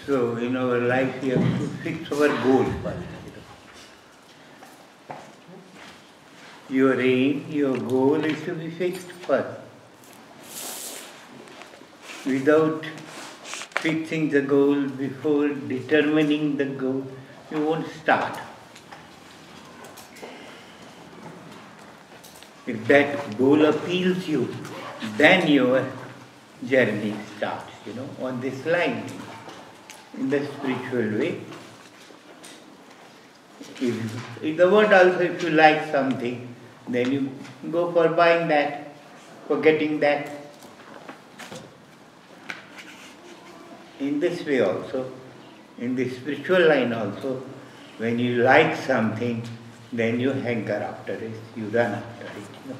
So in our life we have to fix our goal first. Your aim, your goal is to be fixed first. Without fixing the goal, before determining the goal, you won't start. If that goal appeals you, then your journey starts, on this line, in the spiritual way. In the world also, if you like something, then you go for buying that, for getting that. In this way also, in the spiritual line also, when you like something, then you hanker after it, you run after it.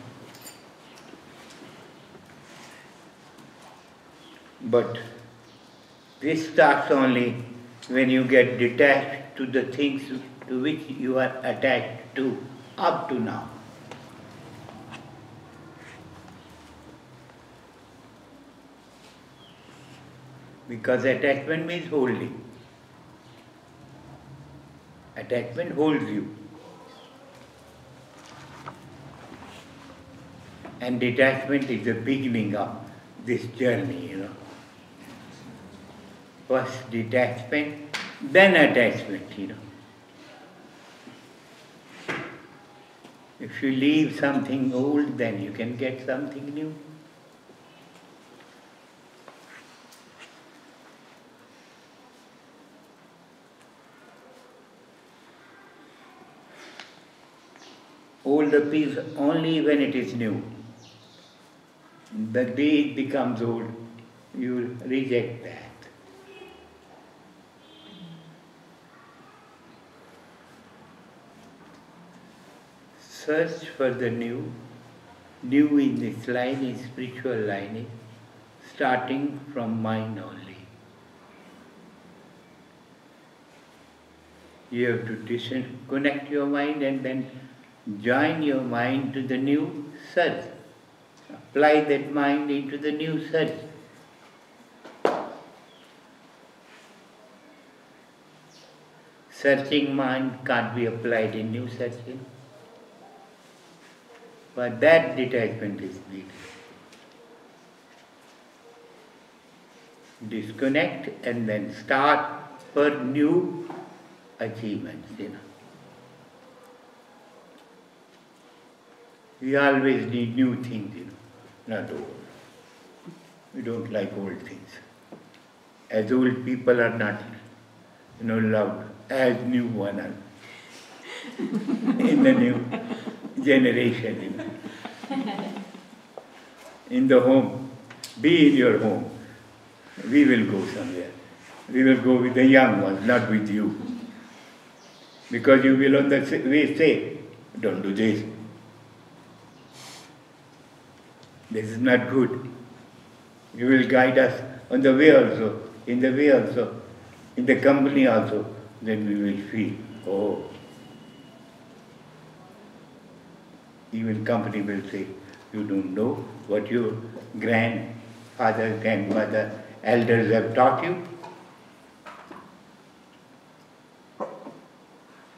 But this starts only when you get detached to the things to which you are attached to up to now. Because attachment means holding. Attachment holds you. And detachment is the beginning of this journey, First detachment, then attachment, If you leave something old, then you can get something new. Old appears only when it is new. The day it becomes old, you reject that. Search for the new. New in this line is spiritual line, is starting from mind only. You have to disconnect your mind and then join your mind to the new search. Apply that mind into the new search. Searching mind can't be applied in new searching. But that detachment is needed. Disconnect and then start for new achievements, We always need new things, not old. We don't like old things. As old people are not, loved as new one are in the new generation, In the home, be in your home. We will go somewhere. We will go with the young ones, not with you. Because you will on the way say, don't do this. This is not good. You will guide us on the way also, in the way also, in the company also. Then we will feel, oh. Even company will say, you don't know what your grandfather, grandmother, elders have taught you.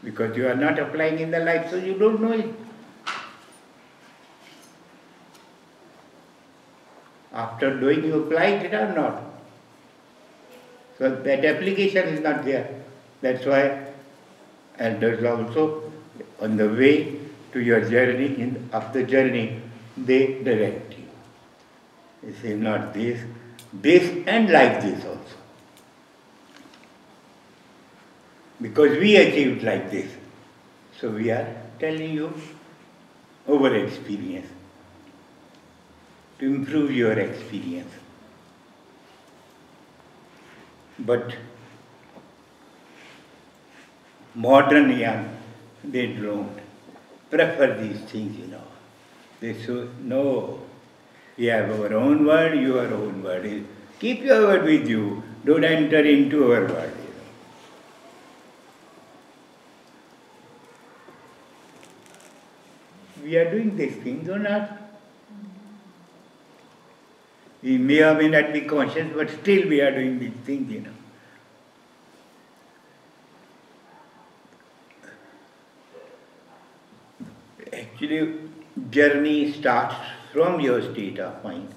Because you are not applying in the life, so you don't know it. After doing, you apply it or not. So that application is not there. That's why elders also, on the way to your journey, up the journey, they direct you. They say not this, and like this also. Because we achieved like this. So we are telling you our experience. To improve your experience. But modern young, they don't prefer these things, They say, no, we have our own world, your own world. Keep your word with you. Don't enter into our world. We are doing these things or not? We may or may not be conscious, but still we are doing these things, Actually, journey starts from your state of mind.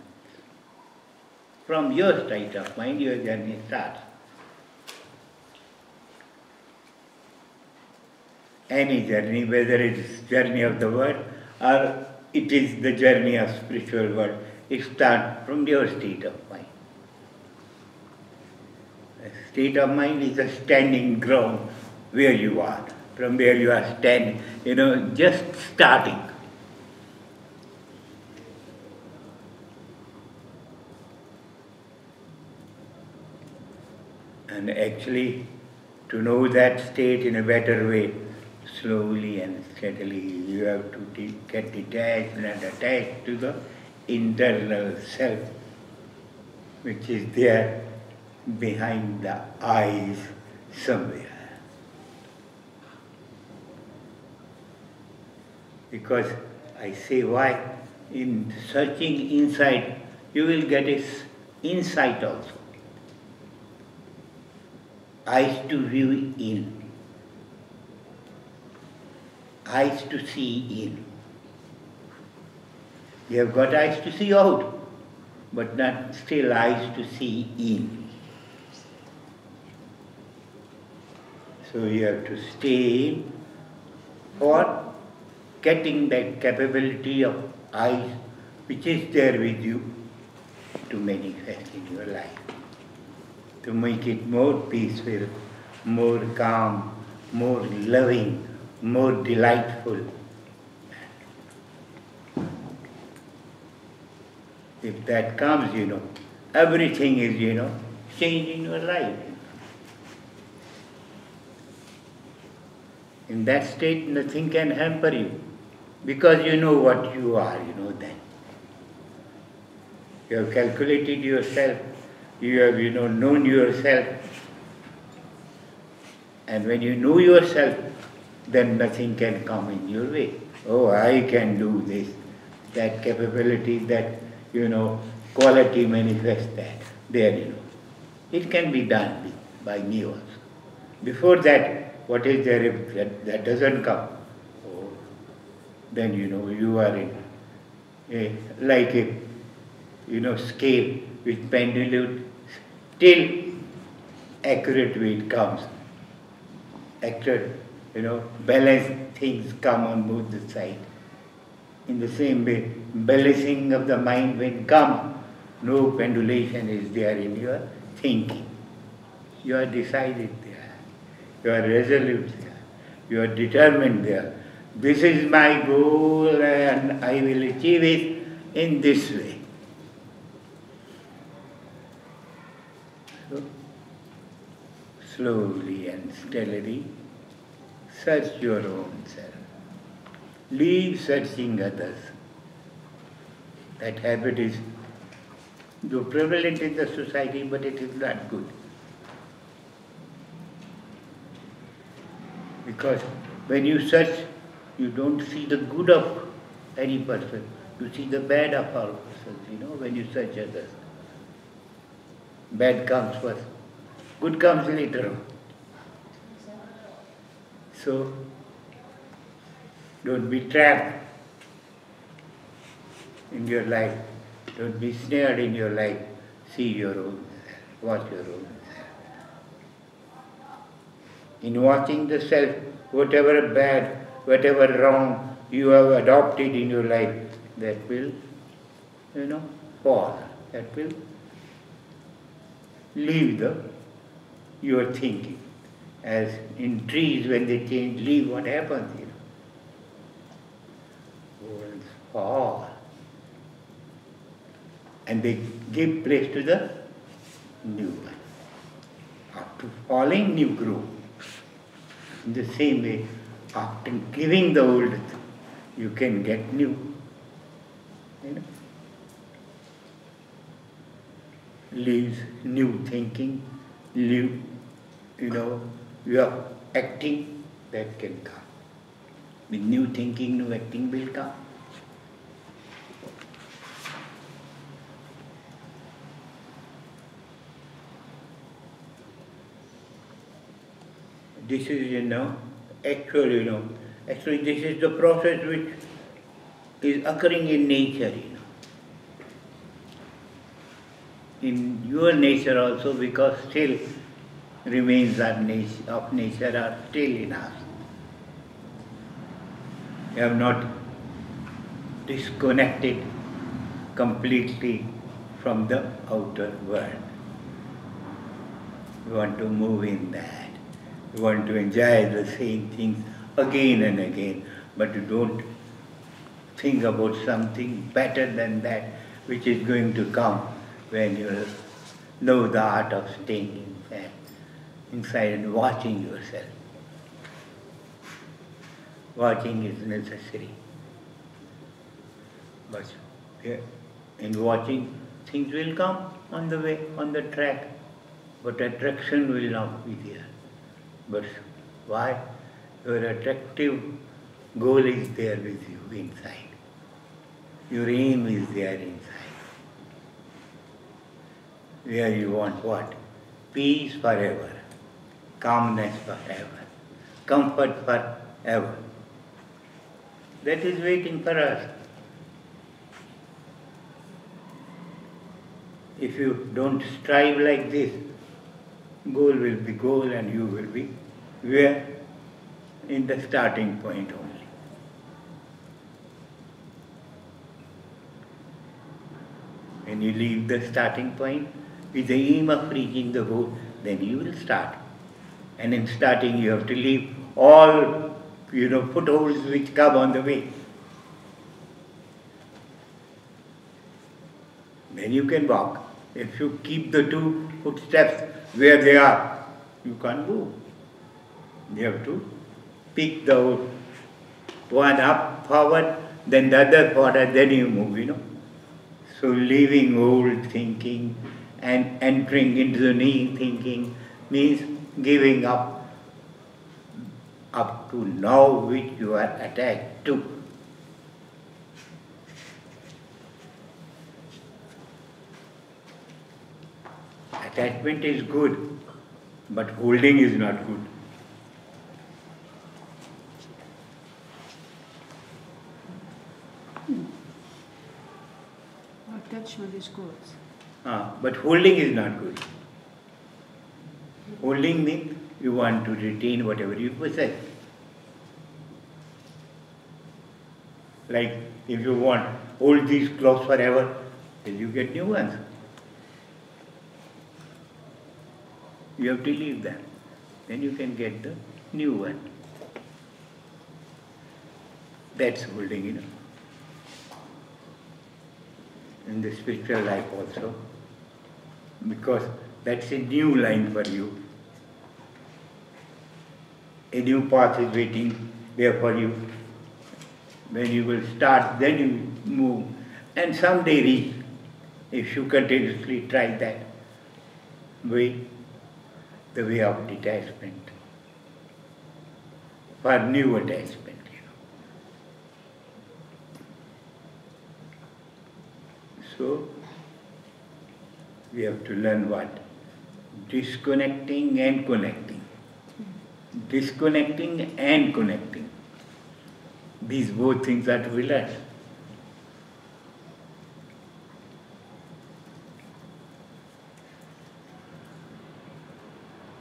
From your state of mind, your journey starts. Any journey, whether it is journey of the world or it is the journey of spiritual world, it starts from your state of mind. A state of mind is a standing ground where you are, from where you are standing, just starting. And actually, to know that state in a better way, slowly and steadily, you have to get detached and attached to the internal self, which is there behind the eyes somewhere. Because I say why? In searching inside, you will get its insight also. Eyes to view in, eyes to see in. You have got eyes to see out, but not still eyes to see in. So you have to stay in for getting that capability of eyes which is there with you to manifest in your life. To make it more peaceful, more calm, more loving, more delightful. If that comes, everything is, changed in your life. In that state, nothing can hamper you, because you know what you are, then. You have calculated yourself. You have, known yourself. And when you know yourself, then nothing can come in your way. Oh, I can do this. That capability, that, quality manifests that. There, It can be done by me also. Before that, what is there if that doesn't come? Oh, then, you are in like a, scale with pendulum. Till accurate weight comes, accurate, balanced things come on both the sides. In the same way, balancing of the mind when come, no pendulation is there in your thinking. You are decided there. You are resolute there. You are determined there. This is my goal and I will achieve it in this way. So, slowly and steadily, search your own self. Leave searching others. That habit is though prevalent in the society, but it is not good. Because when you search, you don't see the good of any person. You see the bad of all persons, when you search others. Bad comes first. Good comes later on. So, don't be trapped in your life. Don't be snared in your life. See your own self. Watch your own self. In watching the self, whatever bad, whatever wrong you have adopted in your life, that will, fall. That will leave your thinking. As in trees, when they change leaf, what happens? Old fall. And they give place to the new one. After falling, new grow. In the same way, after giving the old, you can get new. Leaves new thinking, new, your acting, that can come. With new thinking, new acting will come. This is, actually this is the process which is occurring in nature, in your nature also, because still remains of nature are still in us. You have not disconnected completely from the outer world. You want to move in that. You want to enjoy the same things again and again, but you don't think about something better than that which is going to come when you know the art of staying inside and watching yourself. Watching is necessary. But in watching, things will come on the way, on the track, but attraction will not be there. But why? Your attractive goal is there with you inside. Your aim is there inside. Where you want what? Peace forever, calmness forever, comfort forever. That is waiting for us. If you don't strive like this, goal will be goal and you will be where? In the starting point only. When you leave the starting point with the aim of reaching the goal, then you will start. And in starting you have to leave all footholds which come on the way. Then you can walk. If you keep the two footsteps where they are, you can't move. You have to pick the one up forward, then the other forward, then you move, So leaving old thinking and entering into the new thinking means giving up to now which you are attached to. Attachment is good, but holding is not good. Attachment is good. But holding is not good. Holding means you want to retain whatever you possess. Like if you want hold these clothes forever, then you get new ones. You have to leave them. Then you can get the new one. That's holding, In the spiritual life also. Because that's a new line for you. A new path is waiting there for you. When you will start, then you move. And someday reach, if you continuously try that way, the way of detachment, for new attachment. So, we have to learn what? Disconnecting and connecting. Disconnecting and connecting. These both things are to be learned.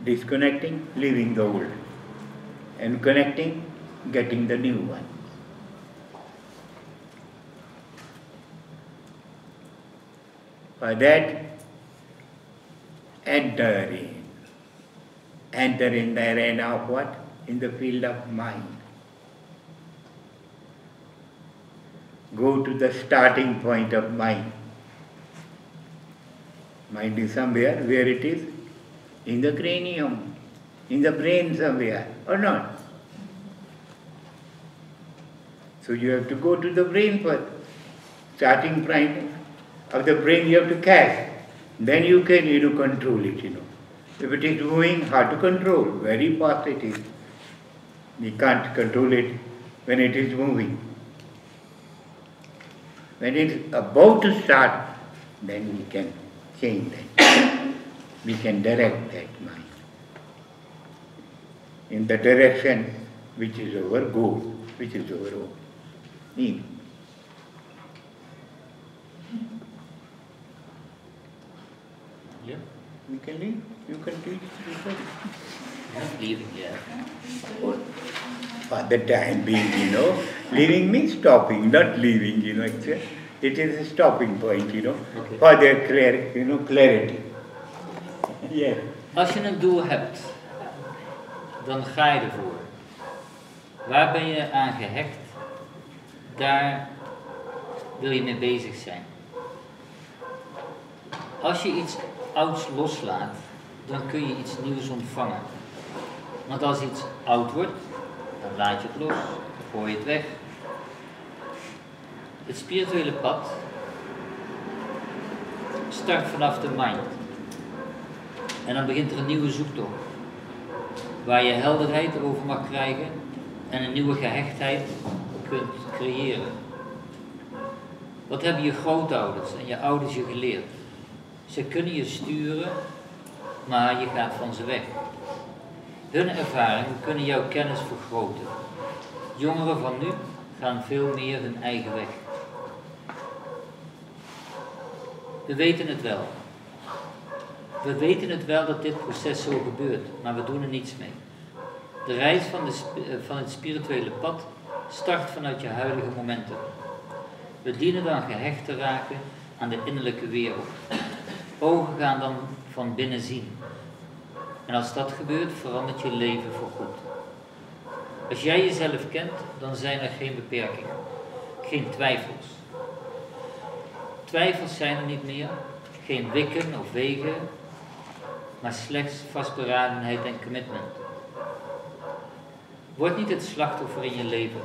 Disconnecting, leaving the old. And connecting, getting the new one. For that, enter in the arena of what? In the field of mind. Go to the starting point of mind. Mind is somewhere. Where it is? In the cranium, in the brain somewhere, or not? So you have to go to the brain first. Starting point of the brain you have to catch. Then you can control it, If it is moving, hard to control. Very fast it is. We can't control it when it is moving. When it is about to start, then we can change that. We can direct that mind in the direction which is our goal, which is our aim. we can leave. You can teach people. Not leaving yet. For the time being, leaving means stopping, not leaving, it is a stopping point, Okay. for their clarity. Yeah. Als je een doel hebt, dan ga je ervoor. Waar ben je aan gehecht? Daar wil je mee bezig zijn. Als je iets ouds loslaat, dan kun je iets nieuws ontvangen. Want als iets oud wordt, dan laat je het los, dan gooi je het weg. Het spirituele pad start vanaf de mind. En dan begint er een nieuwe zoektocht, waar je helderheid over mag krijgen en een nieuwe gehechtheid kunt creëren. Wat hebben je grootouders en je ouders je geleerd? Ze kunnen je sturen, maar je gaat van ze weg. Hun ervaringen kunnen jouw kennis vergroten. Jongeren van nu gaan veel meer hun eigen weg. We weten het wel. We weten het wel dat dit proces zo gebeurt, maar we doen er niets mee. De reis van het spirituele pad start vanuit je huidige momenten. We dienen dan gehecht te raken aan de innerlijke wereld. Ogen gaan dan van binnen zien. En als dat gebeurt, verandert je leven voorgoed. Als jij jezelf kent, dan zijn er geen beperkingen, geen twijfels. Twijfels zijn er niet meer, geen wikken of wegen, maar slechts vastberadenheid en commitment. Word niet het slachtoffer in je leven.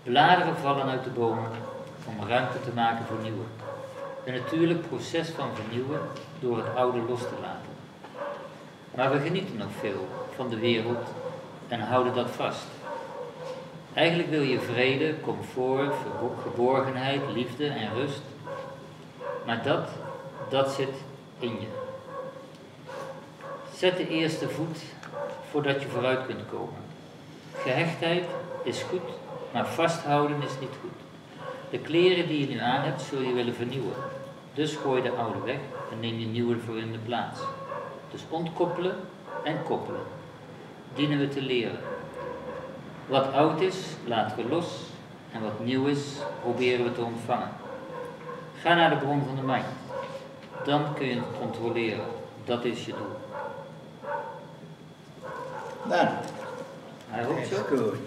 Bladeren vallen uit de bomen om ruimte te maken voor nieuwe. Een natuurlijk proces van vernieuwen door het oude los te laten. Maar we genieten nog veel van de wereld en houden dat vast. Eigenlijk wil je vrede, comfort, geborgenheid, liefde en rust. Maar dat zit in je. Zet de eerste voet voordat je vooruit kunt komen. Gehechtheid is goed, maar vasthouden is niet goed. De kleren die je nu aan hebt, zul je willen vernieuwen. Dus gooi de oude weg en neem je nieuwe voor in de plaats. Dus ontkoppelen en koppelen. Dienen we te leren. Wat oud is, laten we los. En wat nieuw is, proberen we te ontvangen. Ga naar de bron van de mind. Dan kun je het controleren. Dat is je doel. Done. I hope That's so. good.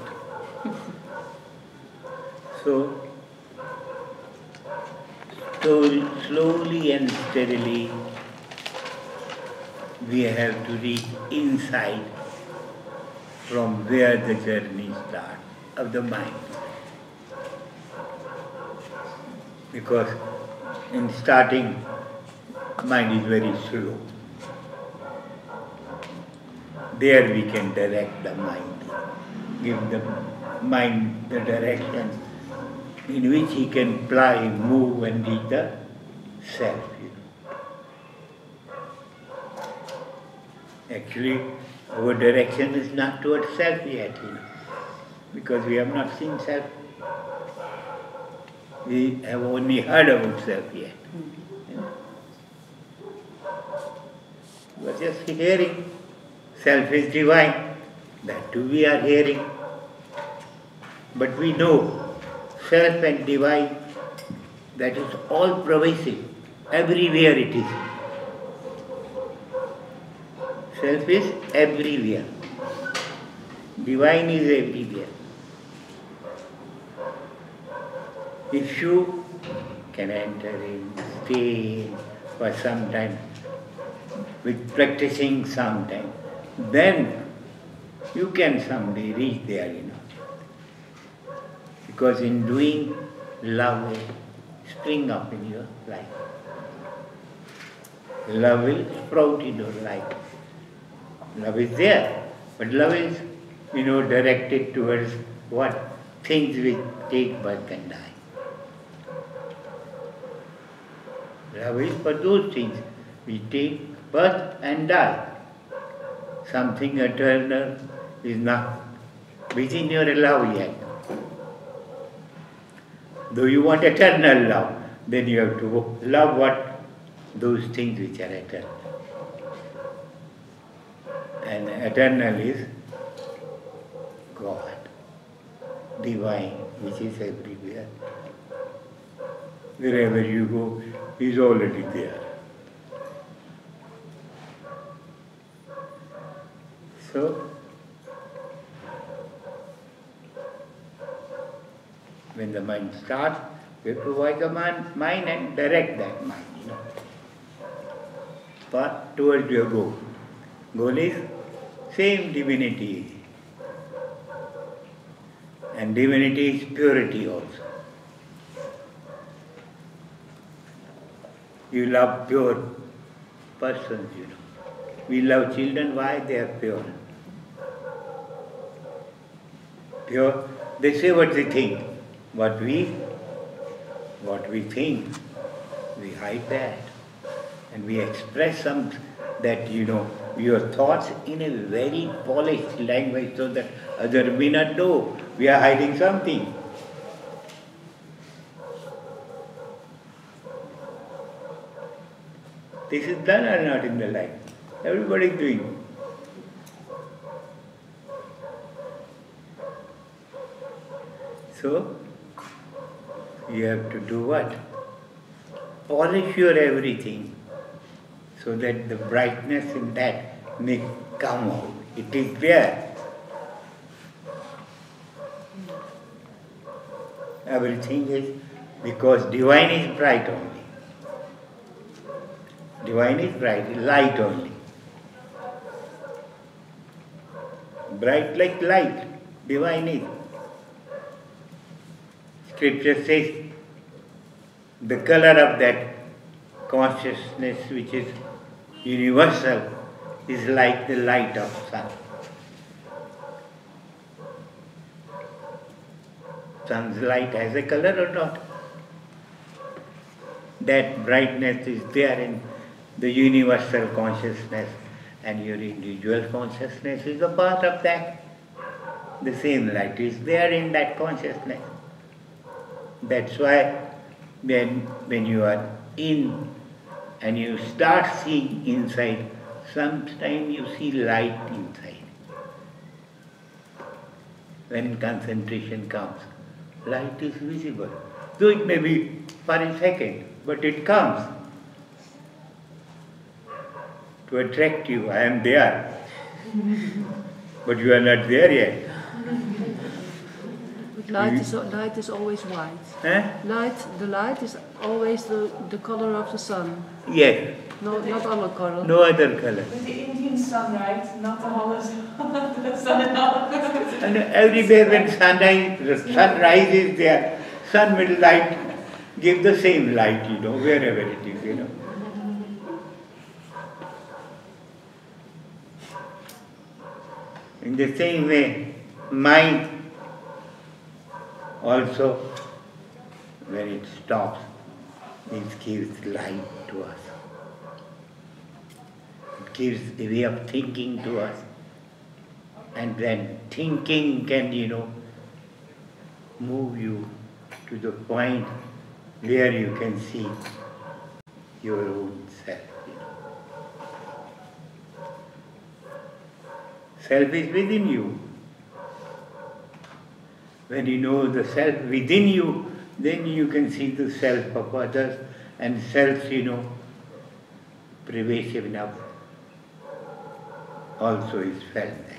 So, slowly and steadily, we have to reach inside from where the journey starts, of the mind. Because in starting, mind is very slow. There we can direct the mind, give the mind the direction in which he can fly, move and reach the self. Actually, our direction is not towards self yet, because we have not seen self. We have only heard about self yet. We are just hearing. Self is divine. That too we are hearing. But we know self and divine, that is all pervasive. Everywhere it is. Self is everywhere. Divine is everywhere. If you can enter in, stay in for some time, with practicing some time, then you can someday reach there, Because in doing, love will spring up in your life. Love will sprout in your life. Love is there, but love is, directed towards what? Things which take birth and die. Love is for those things which take birth and die. Something eternal is not within your love yet. Though you want eternal love, then you have to love what? Those things which are eternal. And eternal is God, divine, which is everywhere. Wherever you go, He is already there. So, when the mind starts, you have to watch the mind and direct that mind, But towards your goal. Goal is same divinity. And divinity is purity also. You love pure persons, We love children, why? They are pure. Pure, they say what they think. What we think, we hide that. And we express that, your thoughts in a very polished language so that others may not know we are hiding something. This is done or not in the life? Everybody is doing. So, you have to do what? Polish your everything so that the brightness in that may come out. It is there. Everything is because divine is bright only. Divine is bright, light only. Bright like light, divine is. Scripture says the color of that consciousness which is universal is like the light of sun. Sun's light has a color or not? That brightness is there in the universal consciousness, and your individual consciousness is a part of that. The same light is there in that consciousness. That's why when you are in and you start seeing inside, sometimes you see light inside. When concentration comes, light is visible. Though it may be for a second, but it comes to attract you. I am there. But you are not there yet. Light is always white. The light is always the color of the sun. Yes. No, not other color. No other color. With the Indian sunlight, not the whole sun and all. And everywhere when sun rises there, sun will light, give the same light, wherever it is, In the same way, mind also, when it stops, it gives light to us. It gives a way of thinking to us. And then thinking can, move you to the point where you can see your own self. Self is within you. When you know the self within you, then you can see the self of others, and self, pervasive enough, also is felt there.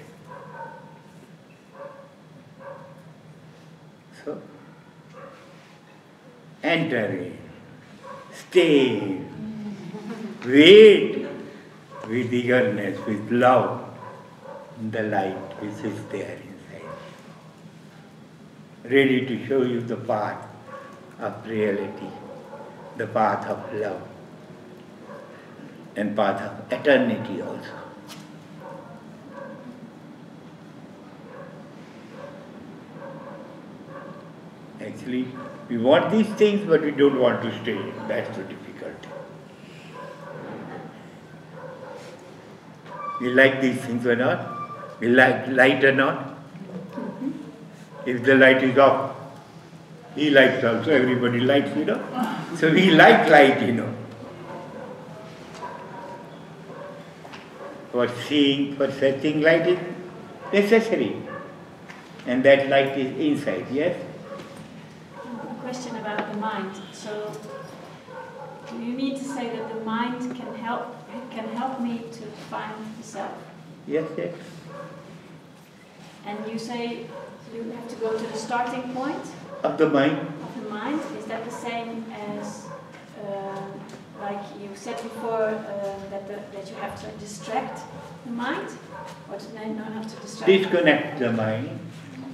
So, enter in, stay in, wait with eagerness, with love, the light which is there inside, ready to show you the path of reality, the path of love, and path of eternity also. Actually, we want these things, but we don't want to stay. That's the difficulty. We like these things or not? We like light or not? If the light is off, he likes also, everybody likes, So we like light, for seeing, for searching light is necessary. And that light is inside, yes? A question about the mind. So, do you mean to say that the mind can help me to find the self? Yes, yes. And you say you have to go to the starting point Of the mind. of the mind. Is that the same as, like you said before, that you have to distract the mind, or not have to distract? Disconnect the mind.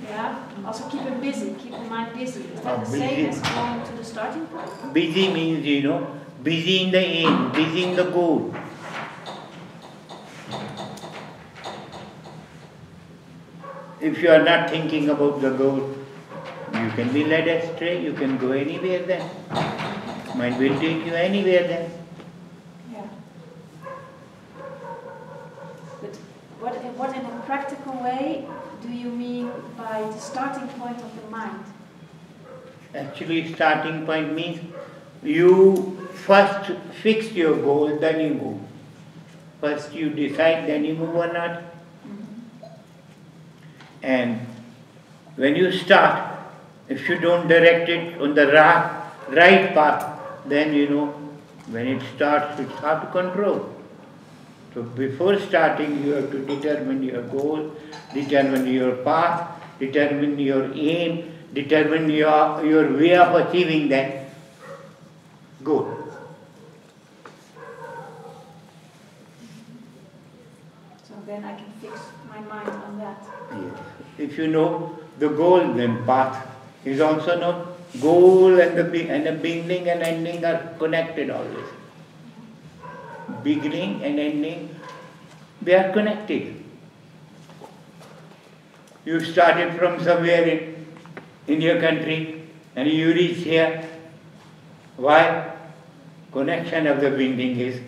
Yeah. Also keep it busy. Keep the mind busy. Is that the same Busy. as going to the starting point? Busy means, busy in the aim, busy in the goal. If you are not thinking about the goal, you can be led astray, you can go anywhere then. Mind will take you anywhere then. Yeah. But what in a practical way do you mean by the starting point of the mind? Actually, starting point means you first fix your goal, then you move. First you decide, then you move or not. And when you start, if you don't direct it on the right path, then when it starts, it's hard to control. So before starting, you have to determine your goal, determine your path, determine your aim, determine your way of achieving that goal. So then I can fix my mind on that. Yes. If you know the goal, then path is also known. Goal and the beginning and ending are connected always. Beginning and ending, they are connected. You started from somewhere in your country and you reach here. Why? Connection of the beginning is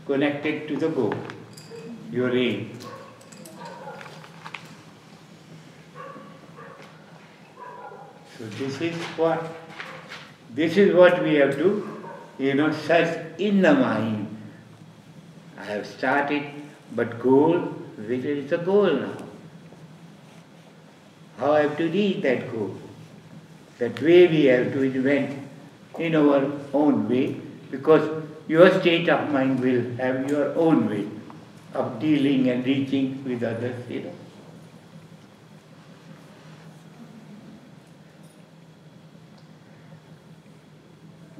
connected to the goal, your aim. So this is what we have to, search in the mind. I have started, but goal, which is the goal now? How I have to reach that goal? That way we have to invent in our own way, because your state of mind will have your own way of dealing and reaching with others,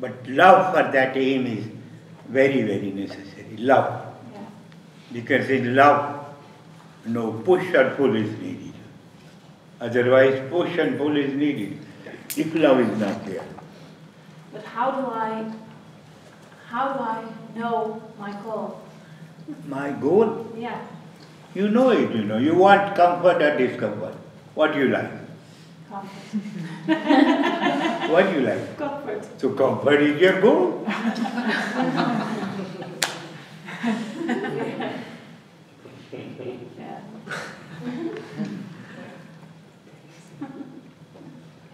But love for that aim is very, very necessary. Love. Yeah. Because in love, no push or pull is needed. Otherwise, push and pull is needed if love is not there. But how do I know my goal? My goal? Yeah. You know it, You want comfort or discomfort. What do you like? Comfort. What do you like? Comfort. So comfort is your goal. Yeah.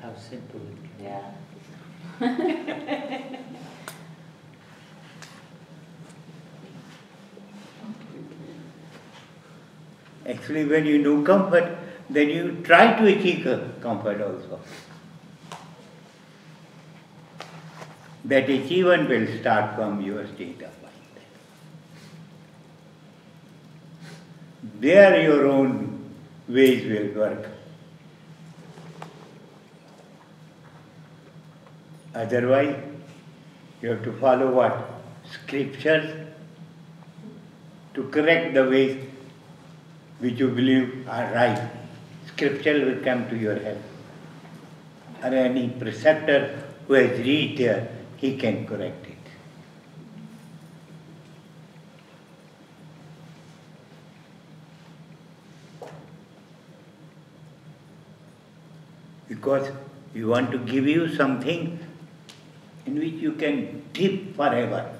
How simple it can be. Yeah. Actually, when you know comfort, then you try to achieve comfort also. That achievement will start from your state of mind. There your own ways will work. Otherwise, you have to follow what? Scriptures to correct the ways which you believe are right. Scripture will come to your help. Or any preceptor who has reached there, he can correct it. Because we want to give you something in which you can dip forever.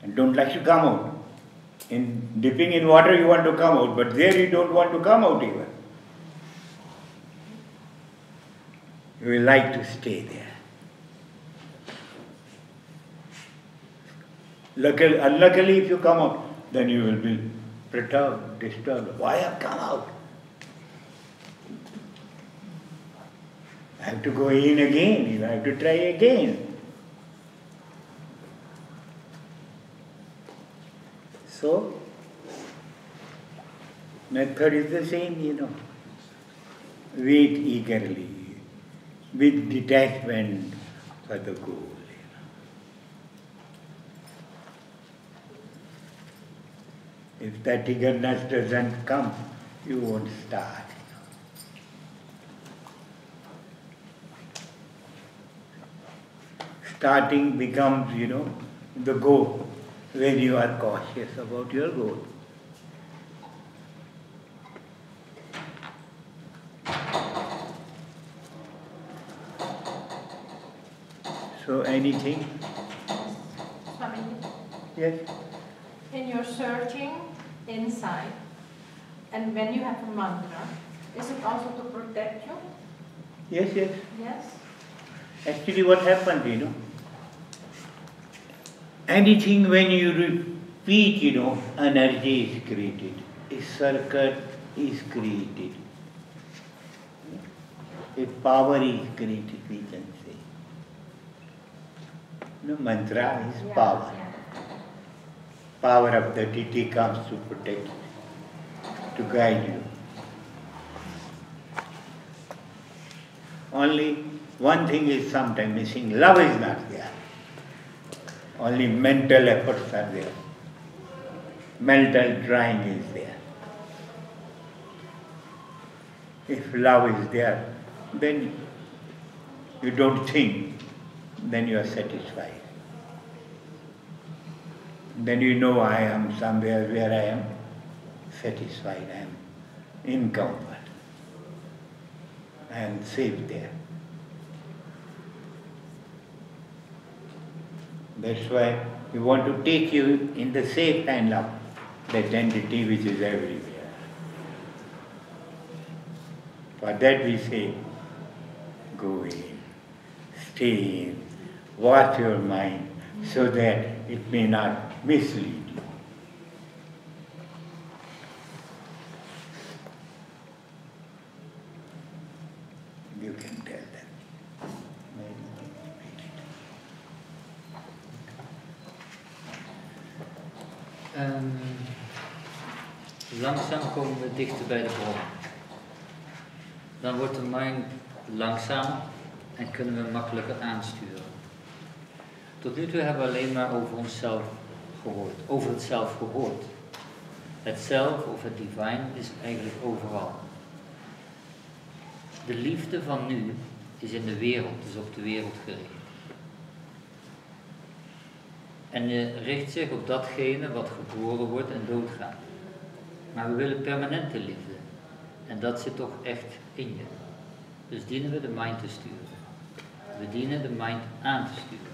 And don't like to come out. In dipping in water you want to come out, but there you don't want to come out even. You will like to stay there. Luckily, unluckily, if you come out, then you will be perturbed, disturbed. Why have come out? I have to go in again, you have to try again. So, method is the same, Wait eagerly, with detachment for the goal. If that eagerness doesn't come, you won't start. Starting becomes, the goal when you are cautious about your goal. So anything? Swami, Yes? in your searching inside, and when you have a mantra, is it also to protect you? Yes, yes. Yes? Actually what happens, anything when you repeat, energy is created. A circuit is created. A power is created, we can say. Mantra is power. Power of the deity comes to protect, to guide you. Only one thing is sometimes missing. Love is not there. Only mental efforts are there. Mental trying is there. If love is there, then you don't think, then you are satisfied. Then I am somewhere where I am satisfied, I am in comfort. I am safe there. That's why we want to take you in the safe hand of that entity which is everywhere. For that we say, go in, stay in, watch your mind so that it may not mislead you. You can tell them. Langzaam komen we dichter bij de bron. Dan wordt de mind langzaam en kunnen we makkelijker aansturen. Tot nu toe hebben we alleen maar over onszelf gehoord, over het zelf gehoord. Het zelf of het divine is eigenlijk overal. De liefde van nu is in de wereld, is op de wereld gericht. En richt zich op datgene wat geboren wordt en doodgaat. Maar we willen permanente liefde. En dat zit toch echt in je. Dus dienen we de mind te sturen. We dienen de mind aan te sturen.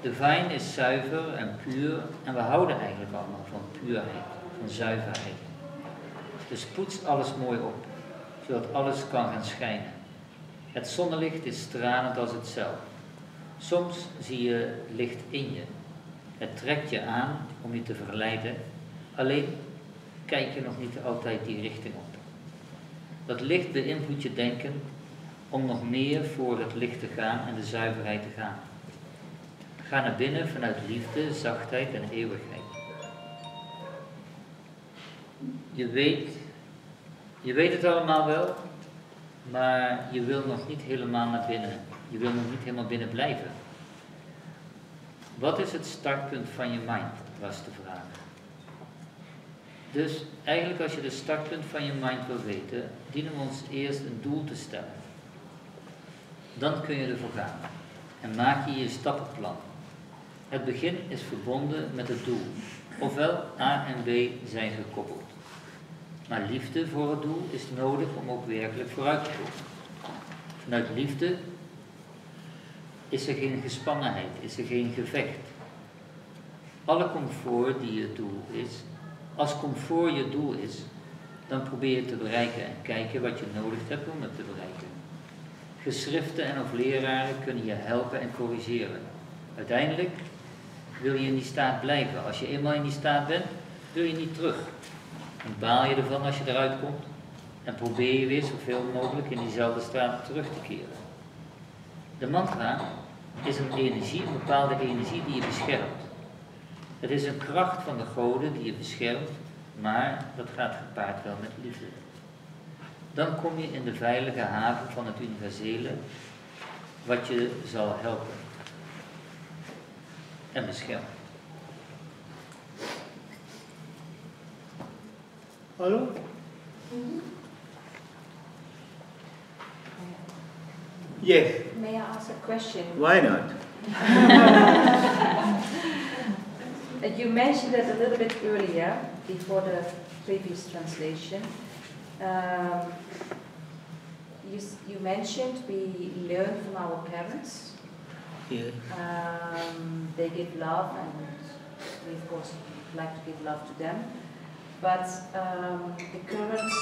Divine is zuiver en puur en we houden eigenlijk allemaal van puurheid, van zuiverheid. Dus poets alles mooi op, zodat alles kan gaan schijnen. Het zonnelicht is stralend als het zelf. Soms zie je licht in je. Het trekt je aan om je te verleiden, alleen kijk je nog niet altijd die richting op. Dat licht beïnvloedt je denken om nog meer voor het licht te gaan en de zuiverheid te gaan. Ga naar binnen vanuit liefde, zachtheid en eeuwigheid. Je weet het allemaal wel, maar je wil nog niet helemaal naar binnen. Je wil nog niet helemaal binnen blijven. Wat is het startpunt van je mind, was de vraag. Dus eigenlijk als je de startpunt van je mind wil weten, dienen we ons eerst een doel te stellen. Dan kun je ervoor gaan en maak je je stappenplan. Het begin is verbonden met het doel. Ofwel A en B zijn gekoppeld. Maar liefde voor het doel is nodig om ook werkelijk vooruit te komen. Vanuit liefde is er geen gespannenheid, is er geen gevecht. Alle comfort die je doel is, als comfort je doel is, dan probeer je het te bereiken en kijken wat je nodig hebt om het te bereiken. Geschriften en of leraren kunnen je helpen en corrigeren. Uiteindelijk wil je in die staat blijven. Als je eenmaal in die staat bent, wil je niet terug. Dan baal je ervan als je eruit komt. En probeer je weer zoveel mogelijk in diezelfde staat terug te keren. De mantra is een energie, een bepaalde energie die je beschermt. Het is een kracht van de goden die je beschermt, maar dat gaat gepaard wel met liefde. Dan kom je in de veilige haven van het universele, wat je zal helpen en beschermen. Hallo? Yes. May I ask a question? Why not? You mentioned it a little bit earlier, before the previous translation. You mentioned we learn from our parents. Yeah. They give love, and we of course like to give love to them. But the current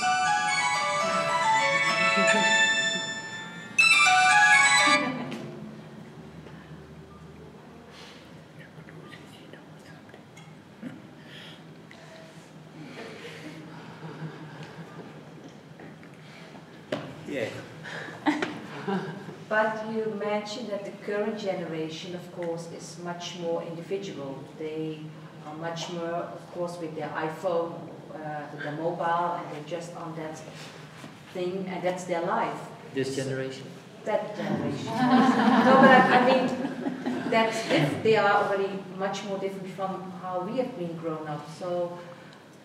Yeah. But you mentioned that the current generation, of course, is much more individual. They are much more, of course, with their iPhone, with their mobile, and they're just on that thing, and that's their life. This generation? That generation. No, but I mean, they are already much more different from how we have been grown up. So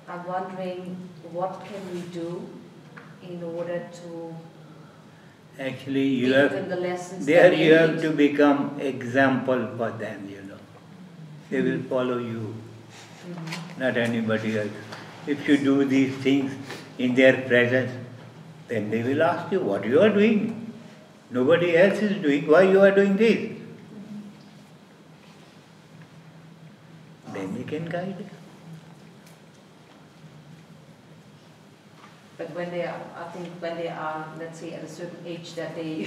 I'm wondering, what can we do in order to Actually, you give have, them the lessons there that you they have need? to become example for them, you know. They will follow you, not anybody else. If you do these things in their presence, then they will ask you what you are doing. Nobody else is doing, why you are doing this? Then you can guide it. But when they are, I think when they are, let's say, at a certain age that they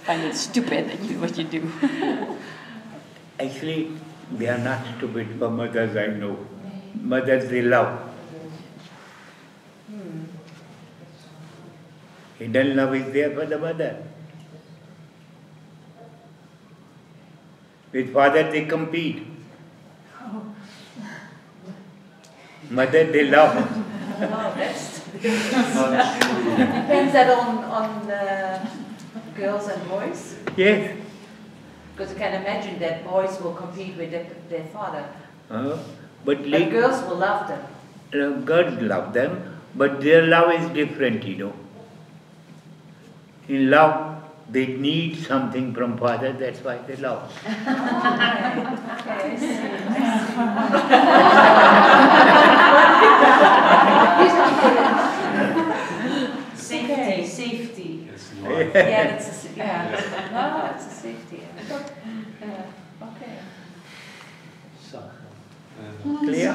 Find it stupid that you what you do. Actually, they are not stupid for mothers, I know. Mothers, they love. Hidden love is there for the mother. With father, they compete. Mother, they love. Oh, that's depends that on girls and boys? Yes. Because you can imagine that boys will compete with their father. But But girls will love them. girls love them, but their love is different, you know. In love, they need something from father, that's why they love. Safety. Yeah, it's a safety. Okay. Clear?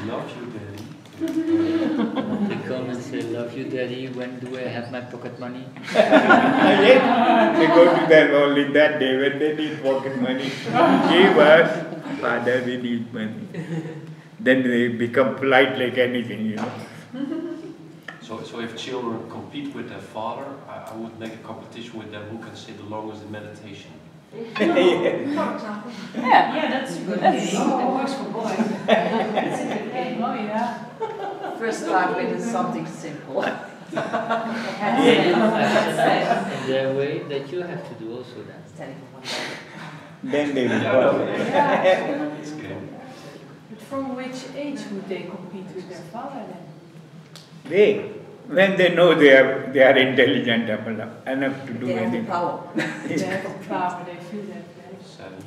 Love you, Daddy. They come and say, love you, Daddy, when do I have my pocket money? Yes, they go to them only that day when they need pocket money. Give us, father, we need money. Then they become polite like anything, you know. So if children compete with their father, I would make a competition with them who can say the longest in meditation. Yeah, that's a good game. It works for boys. That's a good game. Oh, yeah. First start with something simple. In their way that you have to do also that. Then they will follow. It's game. But from which age would they compete with their father then? When they know they are intelligent enough to do They have the anything. power. They have a power, they feel that. Right? 7.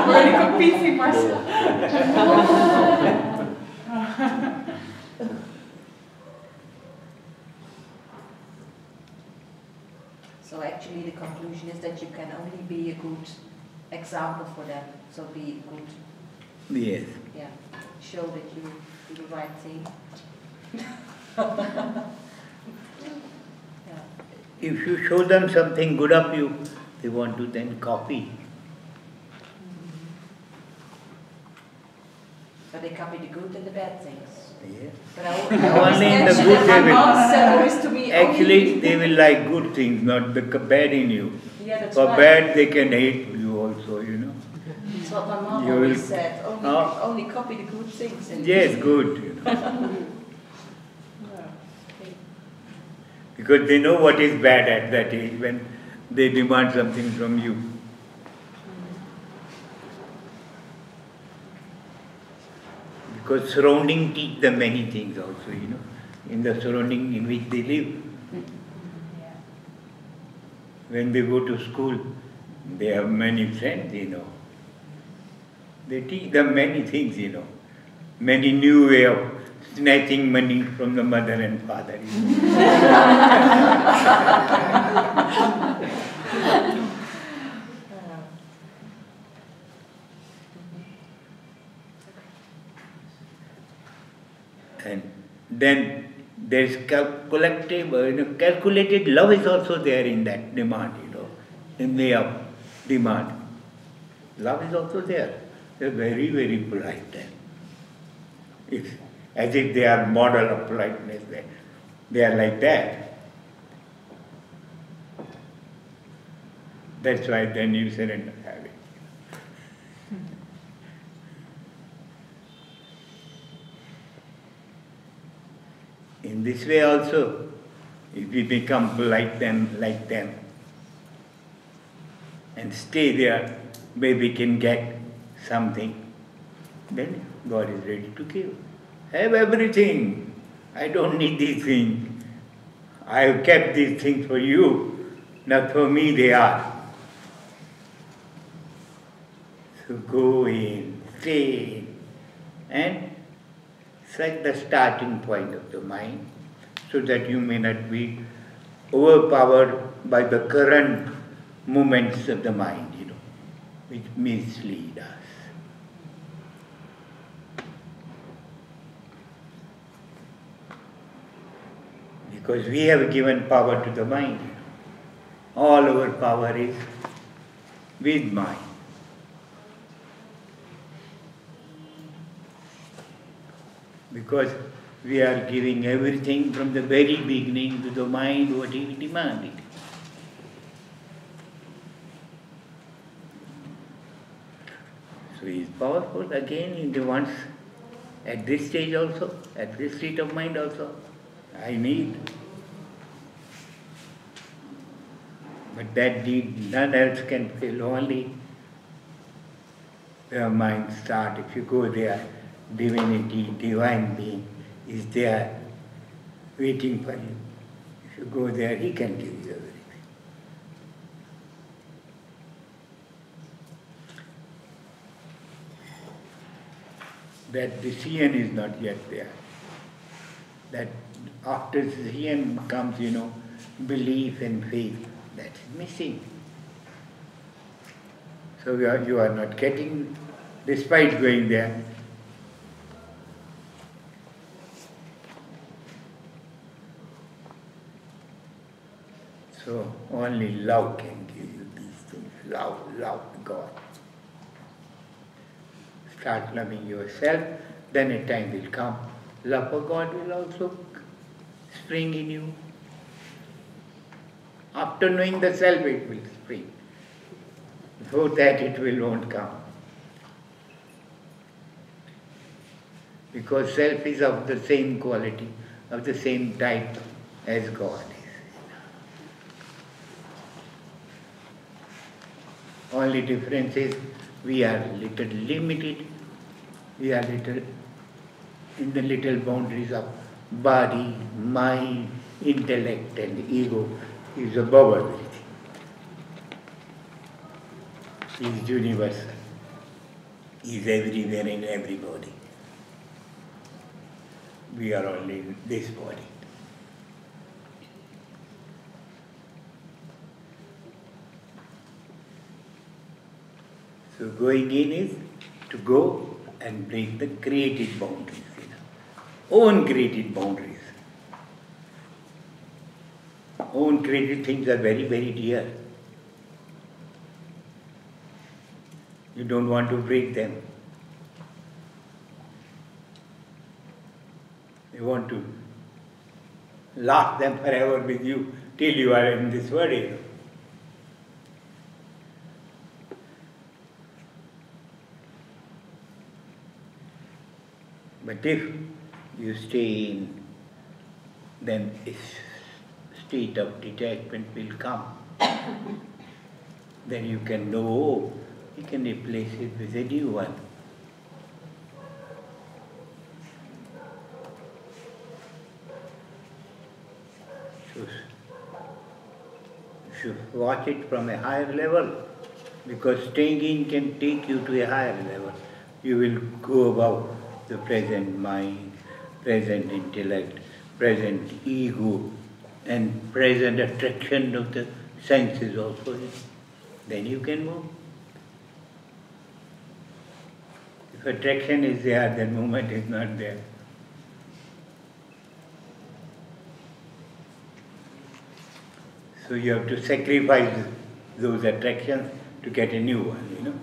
Already competing myself. So actually the conclusion is that you can only be a good example for them. So be good, Yes. yeah, show that you do the right thing. Yeah. if you show them something good of you, they want to then copy. But they copy the good and the bad things. Yeah. But I Only in the good my they will. mom said always to me, Actually, they will like good things, not the bad in you. yeah, that's For right. bad, they can hate you also, you know. That's what my mom You always will- said. Only copy the good things. And Yes, good. You know. Yeah. Because they know what is bad at that age when they demand something from you. Because surrounding teach them many things also, you know, in the surrounding in which they live. When they go to school, they have many friends, you know. They teach them many things, you know. Many new way of snatching money from the mother and father. You know. And then there's collective, calculated love is also there in that demand, you know, in way of demand. Love is also there. They're very, very polite then. As if they are model of politeness. They are like that. That's why then you surrender habit. In this way also, if we become polite them like them and stay there where we can get something, then God is ready to give. Have everything. I don't need these things. I have kept these things for you, not for me they are. So go in, stay in, and set the starting point of the mind so that you may not be overpowered by the current movements of the mind, you know, which mislead us. Because we have given power to the mind. All our power is with mind. Because we are giving everything from the very beginning to the mind what he demanded. So he is powerful again in the ones at this stage also, at this state of mind also. I need. But that deed none else can fill, only the mind start. If you go there, divinity, divine being is there waiting for you. If you go there, he can give you everything. That decision is not yet there. That after decision comes, you know, belief and faith. That's missing. So you are not getting, despite going there. So only love can give you these things. Love God. Start loving yourself, then a time will come. Love for God will also spring in you. After knowing the self, it will spring. Before that, it won't come. Because self is of the same quality, of the same type as God is. Only difference is we are little limited, we are little in the little boundaries of body, mind, intellect and ego is above everything. He is universal. He is everywhere in everybody. We are only in this body. So going in is to go and break the created boundaries, own created boundaries. Own created things are very, very dear. You don't want to break them. You want to last them forever with you till you are in this world. You know. But if you stay in, then a state of detachment will come. Then you can know, oh, you can replace it with a new one. So, you should watch it from a higher level, because staying in can take you to a higher level. You will go above the present mind, present intellect, present ego, and present attraction of the senses also. Then you can move. If attraction is there, then movement is not there. So you have to sacrifice those attractions to get a new one, you know.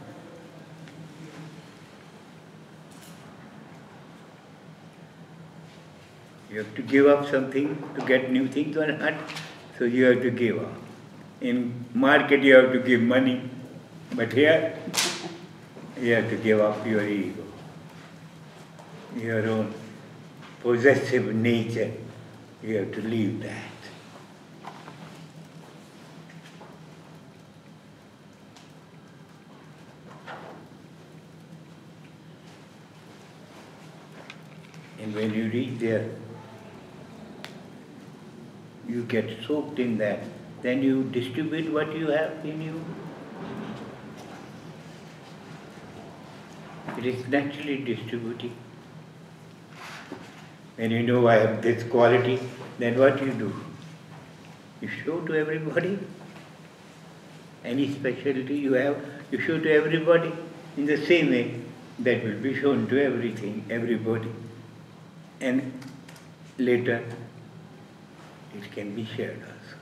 You have to give up something to get new things or not, so you have to give up. In market you have to give money, but here you have to give up your ego, your own possessive nature. You have to leave that. And when you reach there, you get soaked in that. Then you distribute what you have in you. It is naturally distributing. When you know I have this quality, then what you do? You show to everybody. Any specialty you have, you show to everybody. In the same way, that will be shown to everybody. And later, it can be shared also.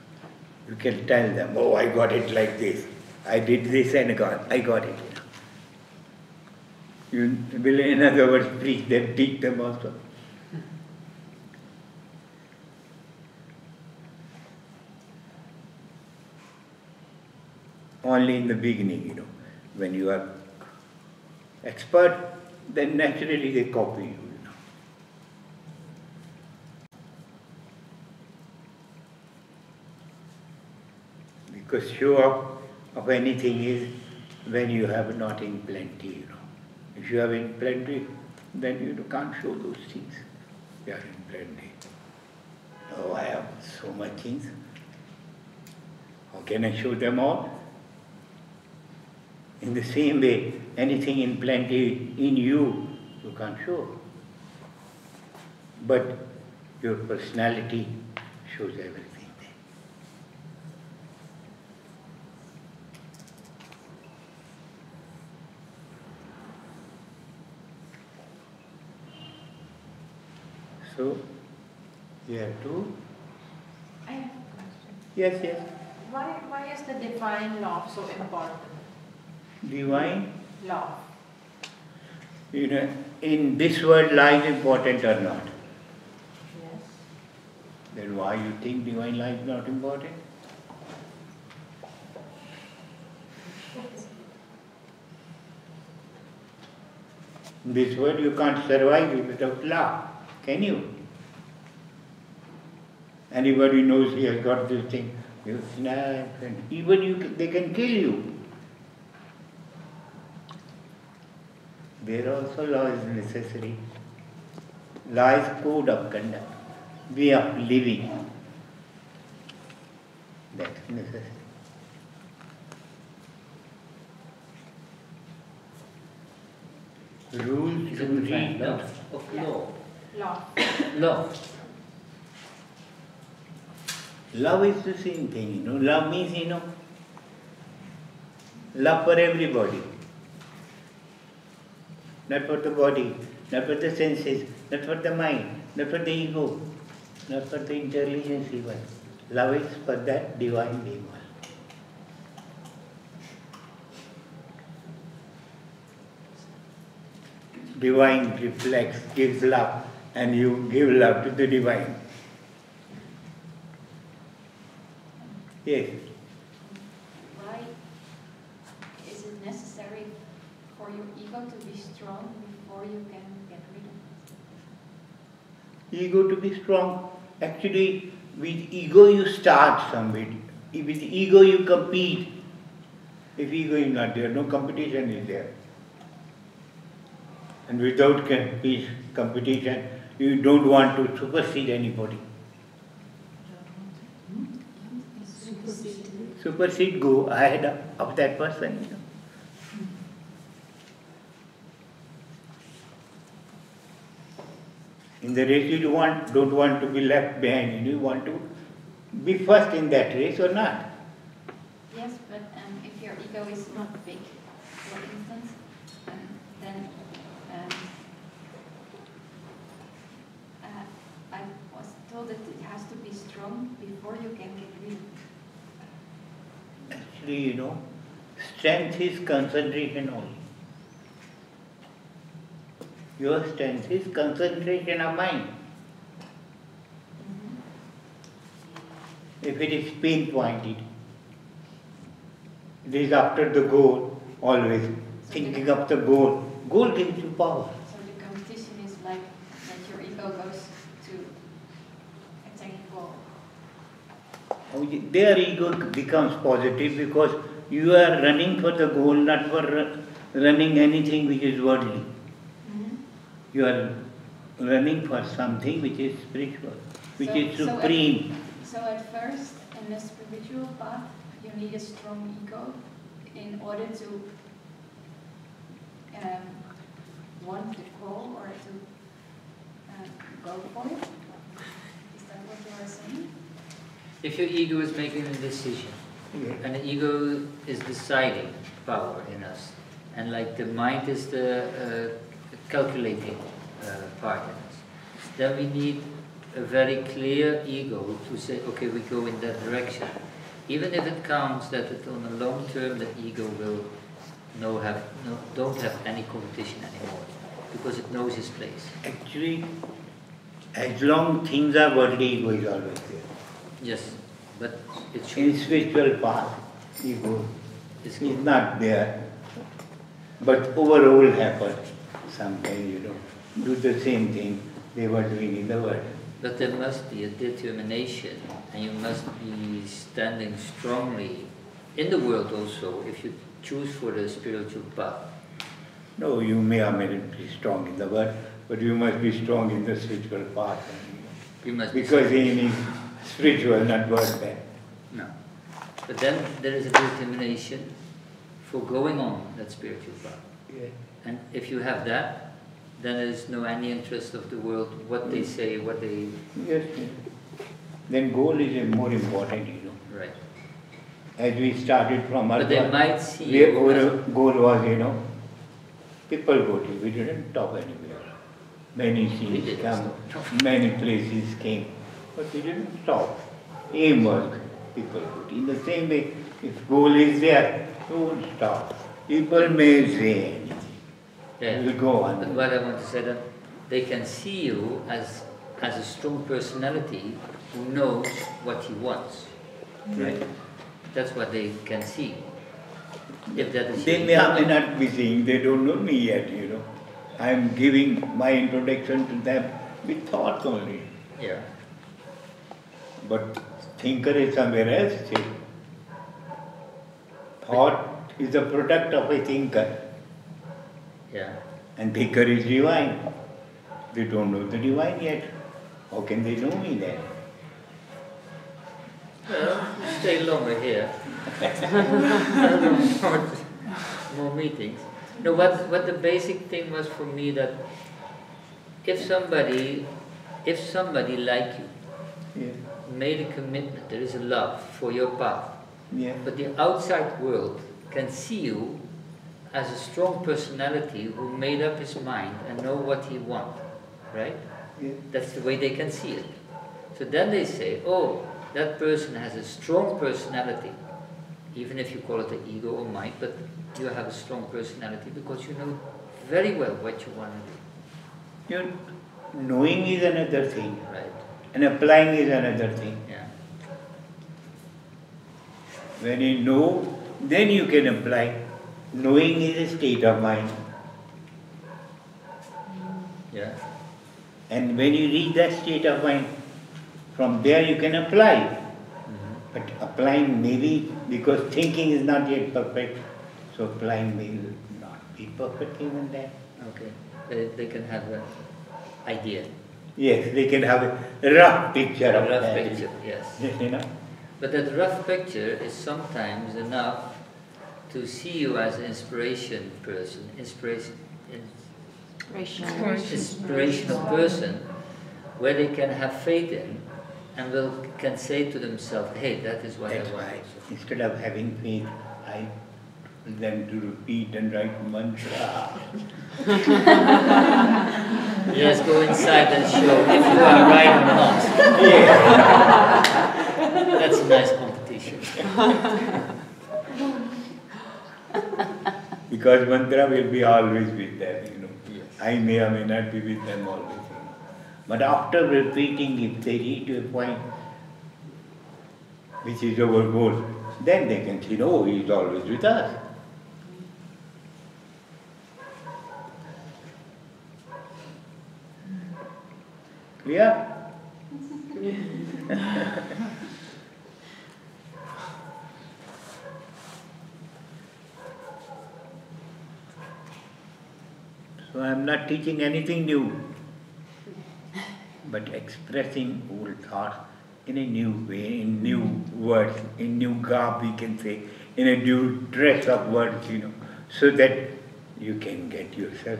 You can tell them, oh, I got it like this. I did this and I got it. You will, in other words, preach them, teach them also. Only in the beginning, when you are expert, then naturally they copy you. Because show up of anything is when you have not in plenty, If you have in plenty, then you can't show those things. You are in plenty. Oh, I have so much things. How can I show them all? In the same way, anything in plenty in you, you can't show. But your personality shows everything. So, you have to? I have a question. Yes. Why is the divine love so important? Divine? Love. In this world lies important or not? Yes. Then why you think divine life is not important? In this world you can't survive without love. Can you? Anybody knows he has got this thing, you snap, and even they can kill you. There also law is necessary. Law is code of conduct, way of living. That's necessary. Rules Is to it the read. love of law? Love. Love. Love is the same thing, Love means, love for everybody. Not for the body, not for the senses, not for the mind, not for the ego, not for the intelligence even. Love is for that divine being. Divine reflects, gives love, and you give love to the divine. Yes. Why is it necessary for your ego to be strong before you can get rid of it? Ego to be strong. Actually, with ego you start somewhere. With ego you compete. If ego is not there, no competition is there. And without competition, you don't want to supersede anybody. Supersede, go ahead of that person. In the race, you don't want to be left behind. You want to be first in that race or not. Yes, but if your ego is not big, for instance, then I was told that it has to be strong before you can get rid of it. Actually, strength is concentration only. Your strength is concentration of mind. If it is pinpointed, it is after the goal, always thinking of the goal. Goal gives you power. So the competition is like that your ego goes to attacking goal. Their ego becomes positive because you are running for the goal, not for running anything which is worldly. You are running for something which is spiritual, which is supreme. So at first, in the spiritual path, you need a strong ego in order to want the goal or to go for it? Is that what you are saying? If your ego is making a decision, and the ego is deciding power in us, and like the mind is the calculating part in us, then we need a very clear ego to say, okay, we go in that direction. Even if it counts that on the long term the ego will don't have any competition anymore, because it knows its place. Actually, as long things are worldly, ego is always there. Yes, but it should. In spiritual path, ego is not there. But overall happen. Sometimes do the same thing they were doing in the world. But there must be a determination, and you must be standing strongly in the world also if you choose for the spiritual path. No, you may or may not be strong in the world, but you must be strong in the spiritual path. You must because he is spiritual, not world there. No. But then there is a determination for going on that spiritual path. Yeah. And if you have that, then there is no any interest of the world, what they say, what they... Yes. Then goal is more important, Right. As we started from our... But they might see... Our goal was, people go to, we didn't talk anywhere. Many scenes come, many places came, but we didn't stop. Aim was people go to. In the same way, if goal is there, don't stop. People may say anything. Yeah. We'll go on. But what I want to say that they can see you as a strong personality who knows what he wants. Right? That's what they can see. If that is They may not be seeing, they don't know me yet, I am giving my introduction to them with thoughts only. Yeah. But thinker is somewhere else. See. Thought is a product of a thinker. Yeah. And thinker is divine. They don't know the divine yet. How can they know me then? Well, stay longer here. I don't want more meetings. No, what the basic thing was for me that if somebody like you made a commitment, there is a love for your path, but the outside world can see you as a strong personality who made up his mind and know what he wants, right? That's the way they can see it. So then they say, oh, that person has a strong personality, even if you call it the ego or mind, but you have a strong personality because you know very well what you want to You knowing is another thing, do. Right. and applying is another thing. Yeah. When you know, then you can apply. Knowing is a state of mind. Yeah. And when you reach that state of mind, from there you can apply. But applying maybe, because thinking is not yet perfect, so applying may not be perfect even then. Okay. They can have an idea. Yes, they can have a rough picture A of rough that. picture, yes. You know? But that rough picture is sometimes enough to see you as an inspiration person, inspirational person, where they can have faith in and can say to themselves, hey, that is what That's I want. why, instead of having faith, I tell them to repeat and write mantra. Yes, go inside and show if you are right or not. Yeah. That's a nice competition. Because mantra will be always with them, you know. Yes. I may or may not be with them always, you know. But after repeating, if they reach to a point which is our goal, then they can see, no, he is always with us. Clear? So I am not teaching anything new, but expressing old thoughts in a new way, in new words, in new garb we can say, in a new dress of words, you know, so that you can get yourself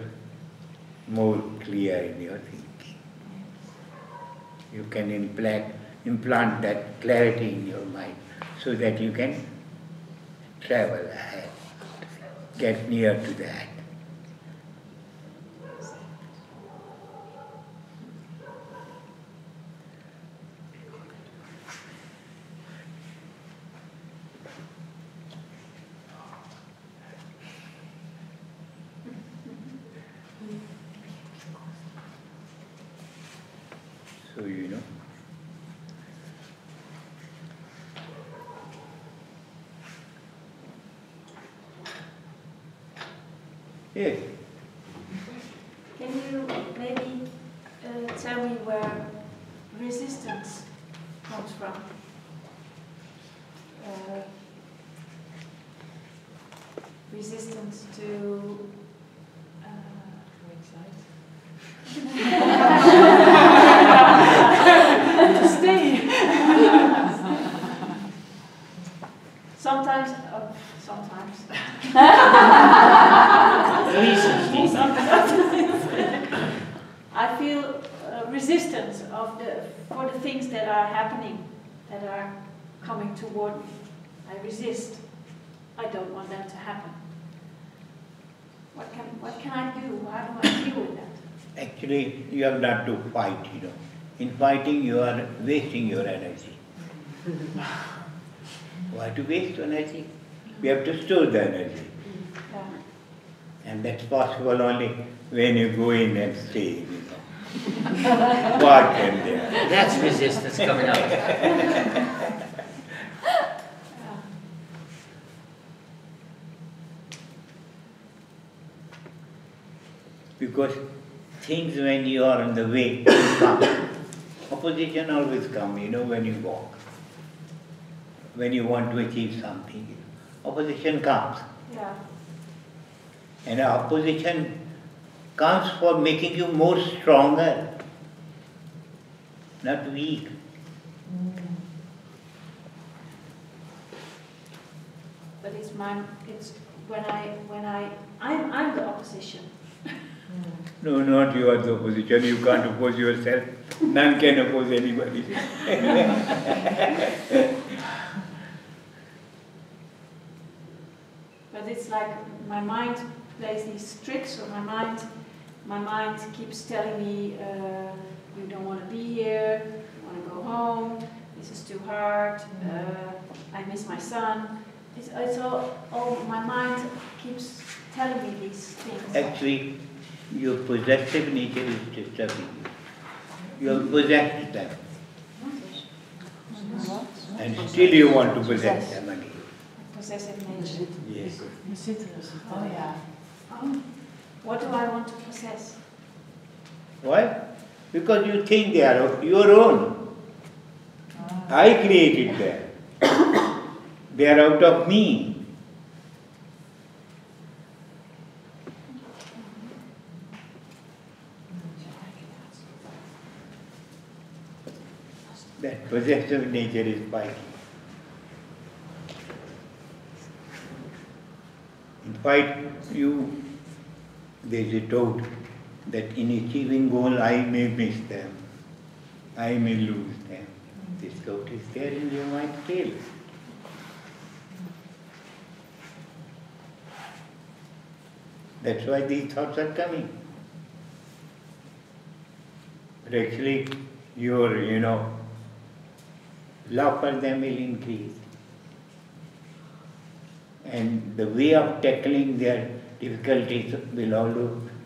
more clear in your thinking. You can implant that clarity in your mind so that you can travel ahead, get near to that. So, you know, yes. Can you maybe tell me where resistance comes from? Resistance to to stay. Sometimes. I feel resistance for the things that are happening, that are coming toward me. I resist. I don't want them to happen. What can I do? How do I deal with that? Actually, you have not to fight, you know. In fighting, you are wasting your energy. Why to waste energy? We have to store the energy. Yeah. And that's possible only when you go in and stay, you know. Walk in there. That's resistance coming out. Because things when you are on the way come. Opposition always come, you know, when you walk. When you want to achieve something, opposition comes. Yeah. And opposition comes for making you more stronger, not weak. But it's I'm the opposition. No, not you are the opposition. You can't oppose yourself. None can oppose anybody. But it's like my mind plays these tricks, or my mind keeps telling me, you don't want to be here, you want to go home, this is too hard, I miss my son. It's all, my mind keeps telling me these things. Actually, your possessive nature is disturbing you. You have possessed them. And still you want to possess them again. Possessive nature. Yes. Oh yeah. Oh. What do I want to possess? Why? Because you think they are your own. I created them. They are out of me. That possessive nature is spiky. In fact, there is a doubt that in achieving goal I may miss them, I may lose them. This doubt is there in your mind still. That's why these thoughts are coming. But actually, your, love for them will increase. And the way of tackling their difficulties will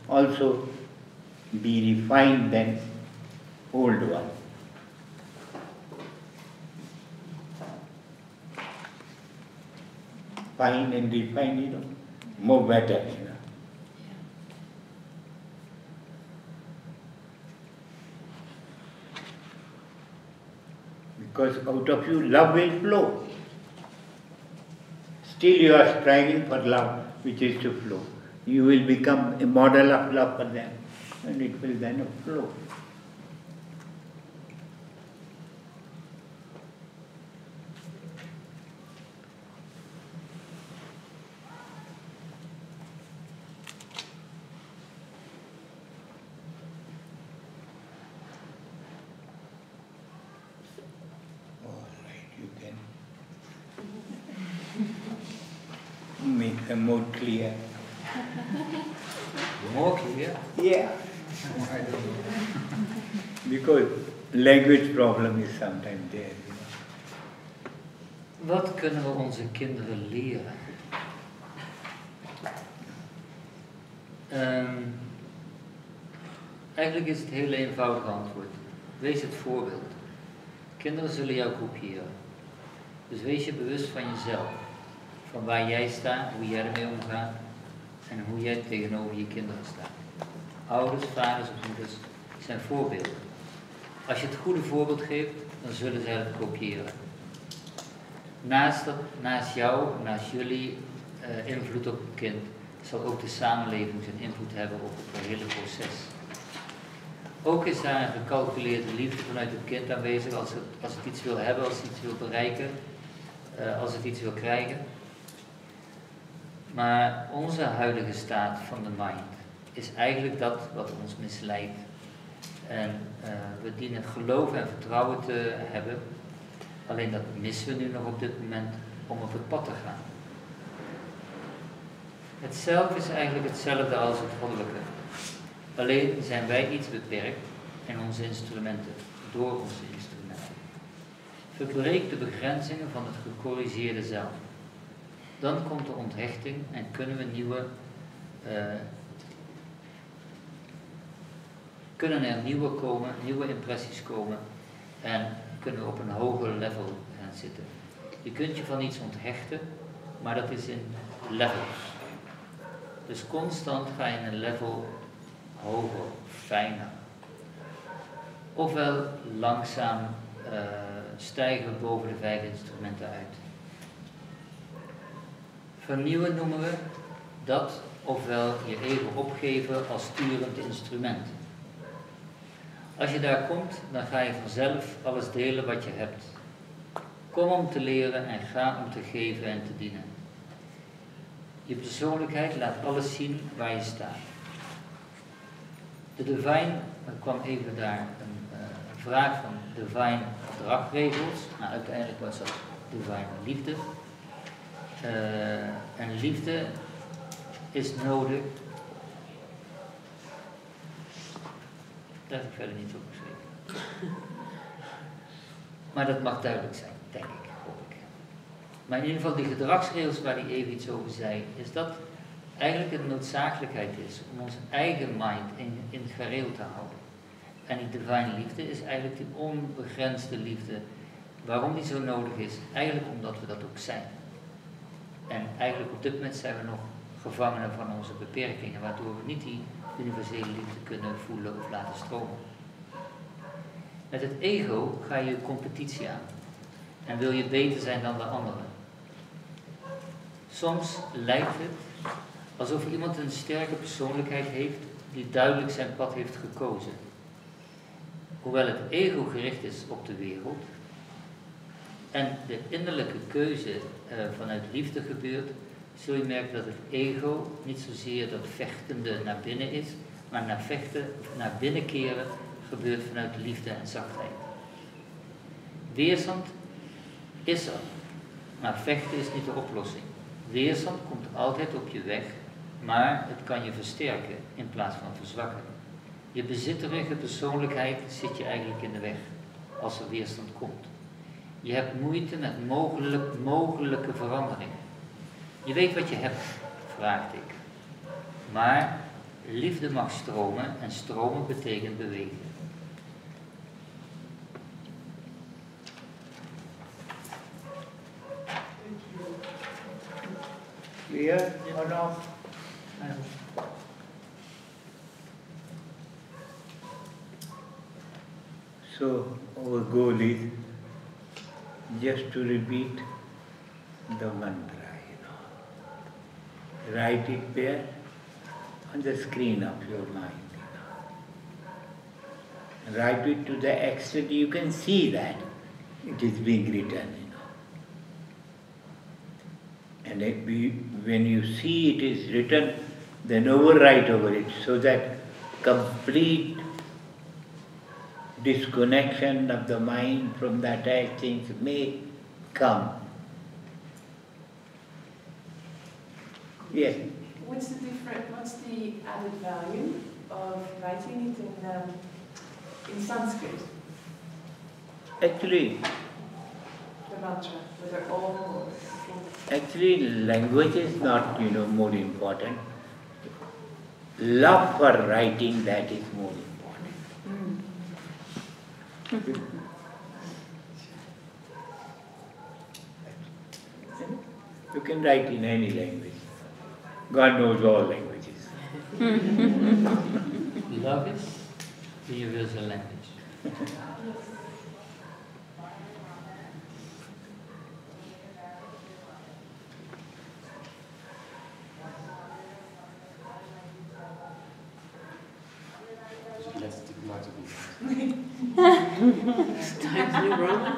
also be refined than old one. Fine and refined, more better, Because out of you love will flow. Still you are striving for love which is to flow. You will become a model of love for them and it will then flow. Make them more clear. More clear? Yeah. Because language problem is sometimes there. Wat kunnen we onze kinderen leren? Eigenlijk is het een heel eenvoudig antwoord. Wees het voorbeeld. Kinderen zullen jou kopiëren. Dus wees je bewust van jezelf. Van waar jij staat, hoe jij ermee omgaat en hoe jij tegenover je kinderen staat. Ouders, vaders of moeders zijn voorbeelden. Als je het goede voorbeeld geeft, dan zullen zij het kopiëren. Naast jou, naast jullie invloed op het kind, zal ook de samenleving zijn invloed hebben op het hele proces. Ook is daar een gecalculeerde liefde vanuit het kind aanwezig als het iets wil hebben, als het iets wil bereiken, als het iets wil krijgen. Maar onze huidige staat van de mind is eigenlijk dat wat ons misleidt. En we dienen geloof en vertrouwen te hebben, alleen dat missen we nu nog op dit moment om op het pad te gaan. Het zelf is eigenlijk hetzelfde als het goddelijke. Alleen zijn wij iets beperkt in onze instrumenten, door onze instrumenten. Verbreek de begrenzingen van het gecorrigeerde zelf. Dan komt de onthechting en kunnen er nieuwe impressies komen en kunnen we op een hoger level gaan zitten. Je kunt je van iets onthechten, maar dat is in levels. Dus constant ga je een level hoger, fijner. Ofwel langzaam stijgen we boven de 5 instrumenten uit. Vernieuwen noemen we dat, ofwel je ego opgeven als sturend instrument. Als je daar komt, dan ga je vanzelf alles delen wat je hebt. Kom om te leren en ga om te geven en te dienen. Je persoonlijkheid laat alles zien waar je staat. De divine, er kwam even daar een vraag van divine gedragregels, maar uiteindelijk was dat divine liefde. En liefde is nodig. Daar heb ik verder niet op geschreven. Maar dat mag duidelijk zijn, denk ik, hoop ik. Maar in ieder geval die gedragsregels waar hij even iets over zei, is dat eigenlijk een noodzakelijkheid is om onze eigen mind in het gareel te houden. En die divine liefde is eigenlijk die onbegrensde liefde. Waarom die zo nodig is? Eigenlijk omdat we dat ook zijn. En eigenlijk op dit moment zijn we nog gevangenen van onze beperkingen, waardoor we niet die universele liefde kunnen voelen of laten stromen. Met het ego ga je competitie aan en wil je beter zijn dan de anderen. Soms lijkt het alsof iemand een sterke persoonlijkheid heeft die duidelijk zijn pad heeft gekozen. Hoewel het ego gericht is op de wereld en de innerlijke keuze vanuit liefde gebeurt, zul je merken dat het ego niet zozeer dat vechtende naar binnen is, maar naar vechten, naar binnenkeren gebeurt vanuit liefde en zachtheid. Weerstand is er, maar vechten is niet de oplossing. Weerstand komt altijd op je weg, maar het kan je versterken in plaats van verzwakken. Je bezitterige persoonlijkheid zit je eigenlijk in de weg als er weerstand komt. Je hebt moeite met mogelijke veranderingen. Je weet wat je hebt, vraagde ik. Maar liefde mag stromen en stromen betekent bewegen. Clear or not? So our goal is just to repeat the mantra, Write it there on the screen of your mind, Write it to the extent you can see that it is being written, And when you see it is written, then overwrite over it so that complete disconnection of the mind from the attached things may come. Yes? What's the added value of writing it in Sanskrit? Actually, The mantra, whether all. Actually, language is not, more important. Love for writing, that is more important. You can write in any language. God knows all languages. Love is the universal language. Times New Roman.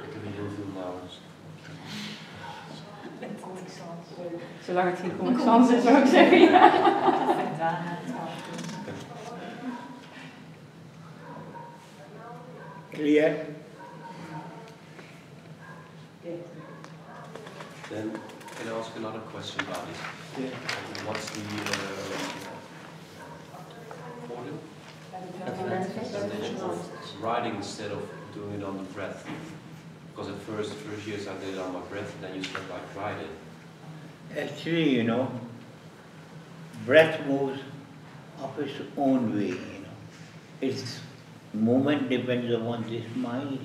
Ik heb heel veel nauwelijks. Zolang het geen Comic Sans is, zou ik zeggen. Clear? Then can I ask another question about it? Yeah. What's the order? Writing instead of doing it on the breath. Because at first years I did it on my breath, and then you start like writing. Actually, breath moves of its own way, Its movement depends upon this mind,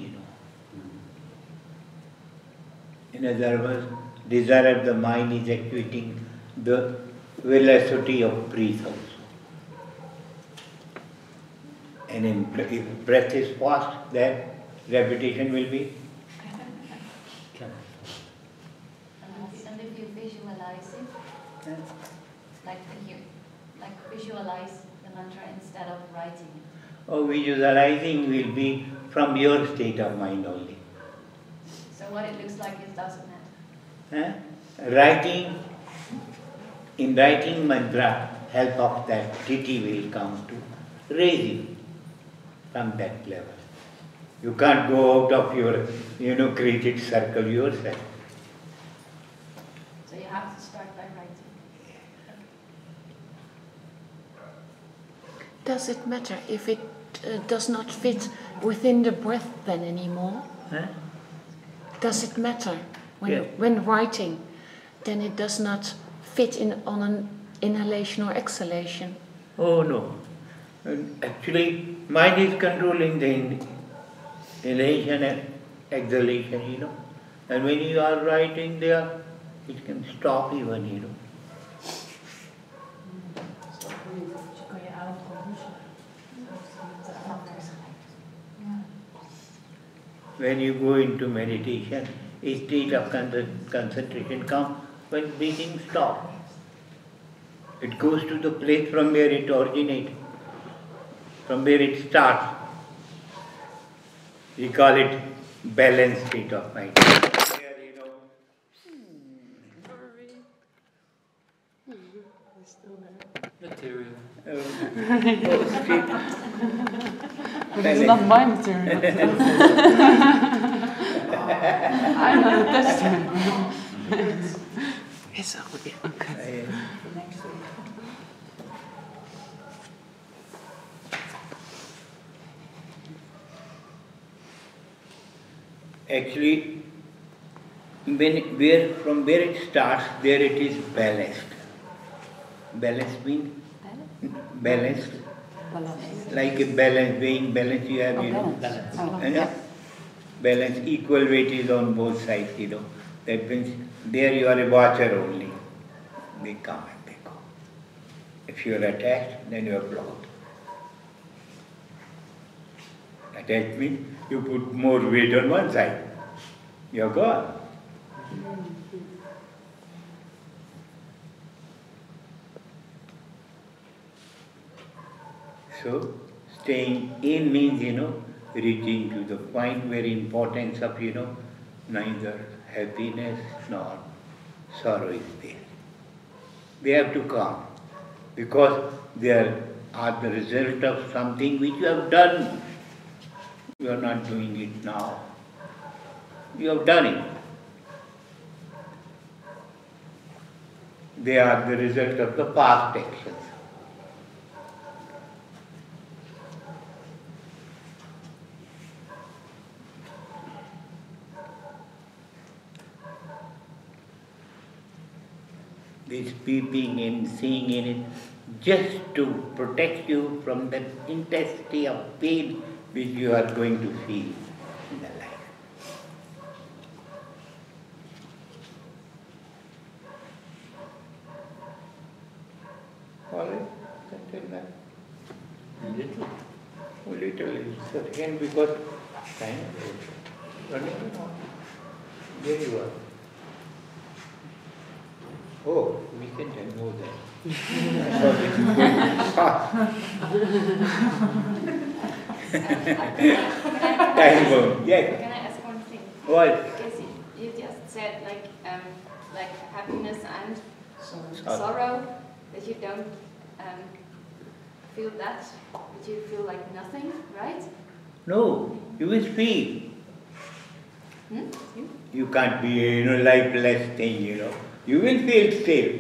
In other words, desire of the mind is actuating the velocity of breath also. And if breath is fast, then repetition will be. And if you visualize it, like visualize the mantra instead of writing it. Oh, visualizing will be from your state of mind only. So what it looks like, it doesn't matter. In writing mantra, help of that titi will come to raise you from that level. You can't go out of your, created circle yourself. So you have to start by writing. Does it matter if it does not fit within the breath then anymore? Huh? Does it matter Yeah. when writing? Then it does not fit in on an inhalation or exhalation. Oh no. Actually, mind is controlling the inhalation and exhalation, you know. And when you are writing there, it can stop even, you know. When you go into meditation, a state of concentration comes when breathing stops. It goes to the place from where it originates, from where it starts. We call it balanced state of mind. Where, you know, Material. state. But it's not my material. I'm not attached to it. It's okay. Actually, from where it starts, there it is balanced. Balanced means balanced. Like a balance, weighing balance you have, you know. Balance, equal weight is on both sides, you know. That means there you are a watcher only. They come and they go. If you are attached, then you are blocked. Attached means you put more weight on one side. You are gone. So, staying in means, you know, reaching to the point where importance of, you know, neither happiness nor sorrow is there. They have to come because they are the result of something which you have done. You are not doing it now. You have done it. They are the result of the past actions. This peeping in, seeing in it, just to protect you from the intensity of pain which you are going to feel in the life. All right, until that. Little. Oh, little is sufficient because time is running on. There you are. Oh, we can tell more than. I thought it was going fast. Time bomb, yes. Can I ask one thing? What? Because you just said like happiness and sorrow, that you don't feel that, but you feel like nothing, right? No, you will feel. Hmm? You can't be, you know, lifeless thing, you know. You will feel still.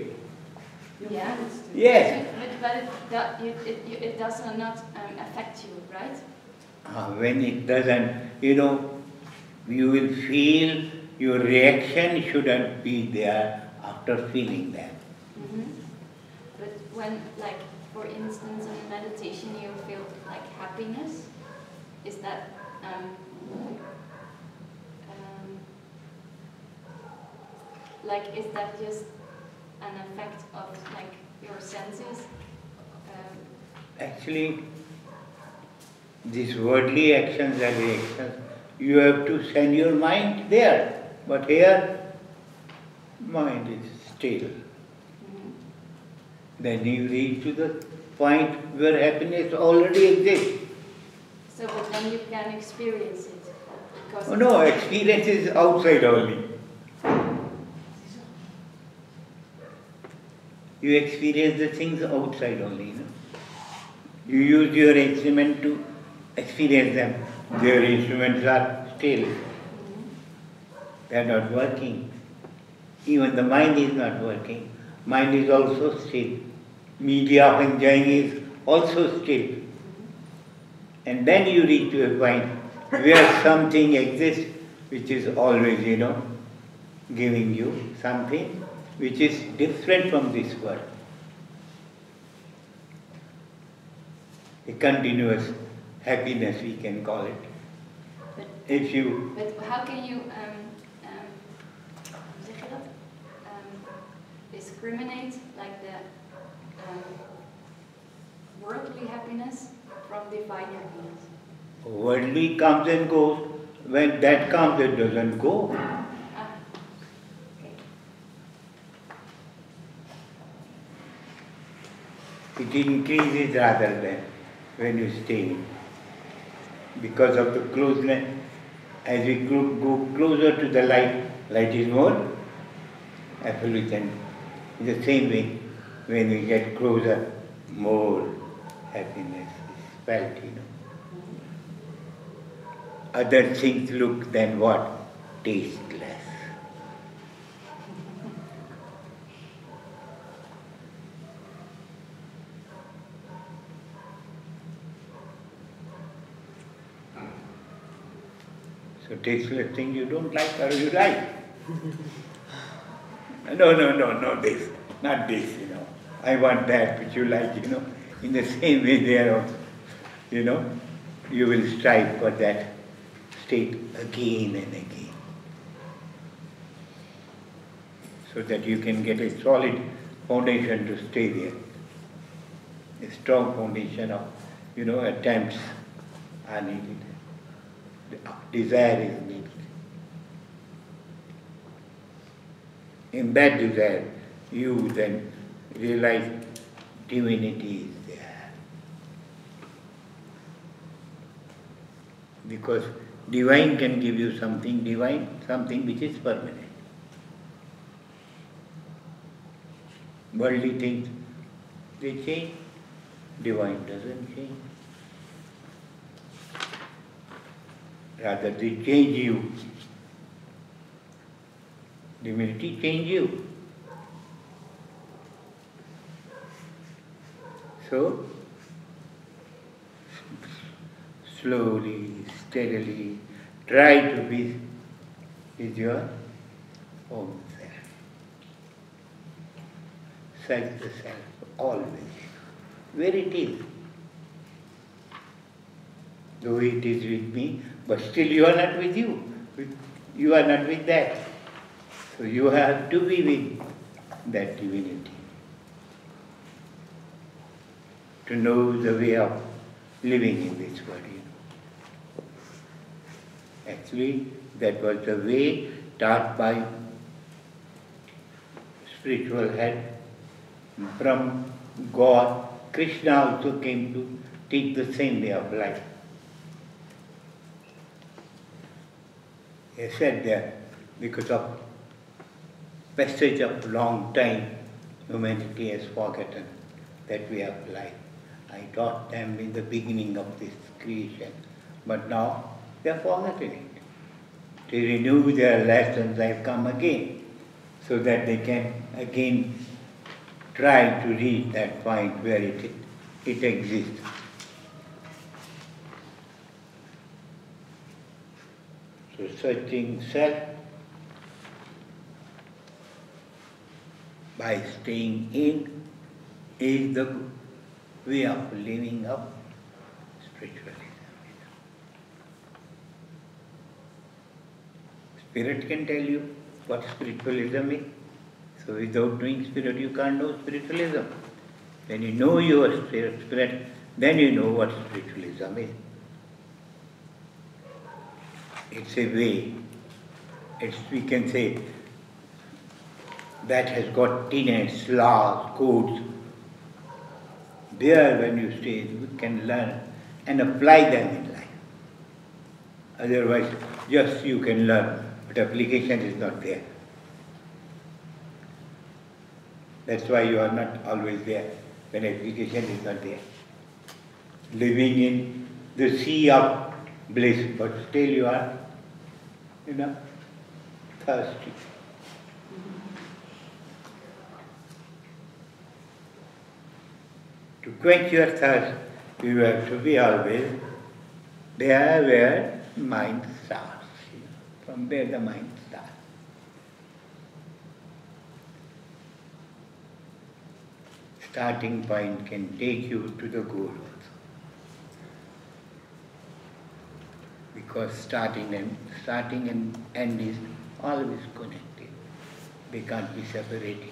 Yeah. Yes. But it does not affect you, right? When it doesn't, you know, you will feel your reaction shouldn't be there after feeling that. Mm-hmm. But when, like, for instance, in meditation you feel like happiness, is that like, is that just an effect of like your senses? Actually, these worldly actions and reactions, you have to send your mind there. But here, mind is still. Mm-hmm. Then you reach to the point where happiness already exists. So, but then you can experience it. Because Oh no, experience is outside only. You experience the things outside only, you know. You use your instrument to experience them. Their instruments are still. They are not working. Even the mind is not working. Mind is also still. Media of enjoying is also still. And then you reach to a point where something exists which is always, giving you something which is different from this world. A continuous happiness, we can call it. But, If you... But how can you, zeg je dat? Discriminate like the worldly happiness from divine happiness? Worldly comes and goes. When that comes, it doesn't go. It increases rather than when you stay. Because of the closeness, as we go closer to the light, light is more effulgent. In the same way, when we get closer, more happiness is felt, Other things look then what? Tasteless. So tasteless thing you don't like or you like. No, this, not this, I want that which you like, In the same way there also, you will strive for that state again and again. So that you can get a solid foundation to stay there. A strong foundation of, attempts are needed. Desire is needed. In that desire, you then realize divinity is there. Because divine can give you something divine, something which is permanent. Worldly things, they change. Divine doesn't change. Rather, they change you. Divinity change you. So, slowly, steadily, try to be with your own self. Search the self always, where it is. Though it is with me, but still you are not with you. You are not with that. So you have to be with that divinity. To know the way of living in this world. Actually, that was the way taught by spiritual head from God. Krishna also came to teach the same way of life. He said that because of passage of long time, humanity has forgotten that way of life. I taught them in the beginning of this creation, but now they have forgotten it. To renew their lessons, I have come again, so that they can again try to reach that point where it exists. So searching self by staying in is the way of living up spiritualism. Spirit can tell you what spiritualism is. So without knowing spirit, you can't know spiritualism. When you know your spirit, then you know what spiritualism is. It's a way, we can say, that has got tenets, laws, codes. There, when you stay, you can learn and apply them in life. Otherwise, just you can learn, but application is not there. That's why you are not always there, when application is not there. Living in the sea of bliss, but still you are, thirsty. To quench your thirst, you have to be always They are where mind starts. From there the mind starts. Starting point can take you to the goal also. Because starting and end is always connected. They can't be separated.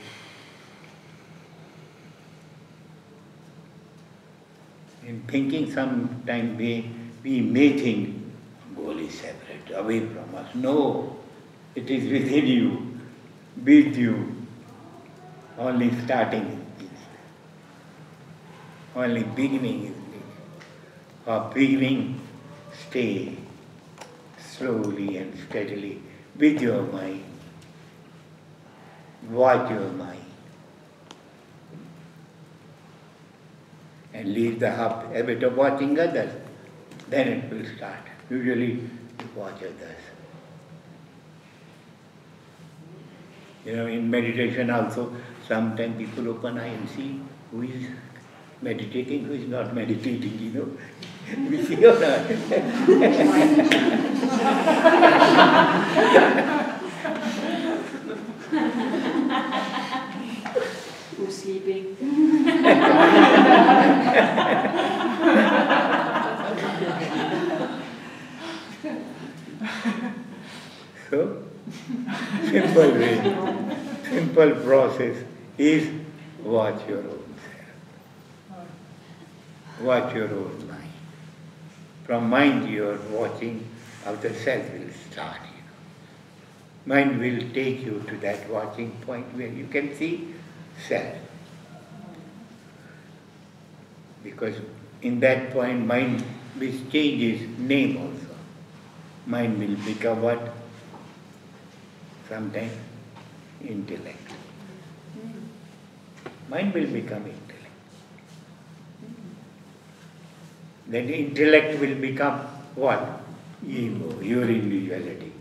In thinking sometimes we may think goal is separate, away from us. No, it is within you, with you. Only starting is this. Only beginning is this. For beginning, stay slowly and steadily with your mind. Watch your mind. And leave the habit of watching others. Then it will start. Usually you watch others. In meditation also, sometimes people open eye and see who is meditating, who is not meditating, We see or not? Who's sleeping? So, simple way, simple process is watch your own self. Watch your own mind. From mind your watching of the self will start. Mind will take you to that watching point where you can see self. Because in that point mind which changes name also. Mind will become what? Sometimes intellect. Mind will become intellect. Then intellect will become what? Ego, your individuality.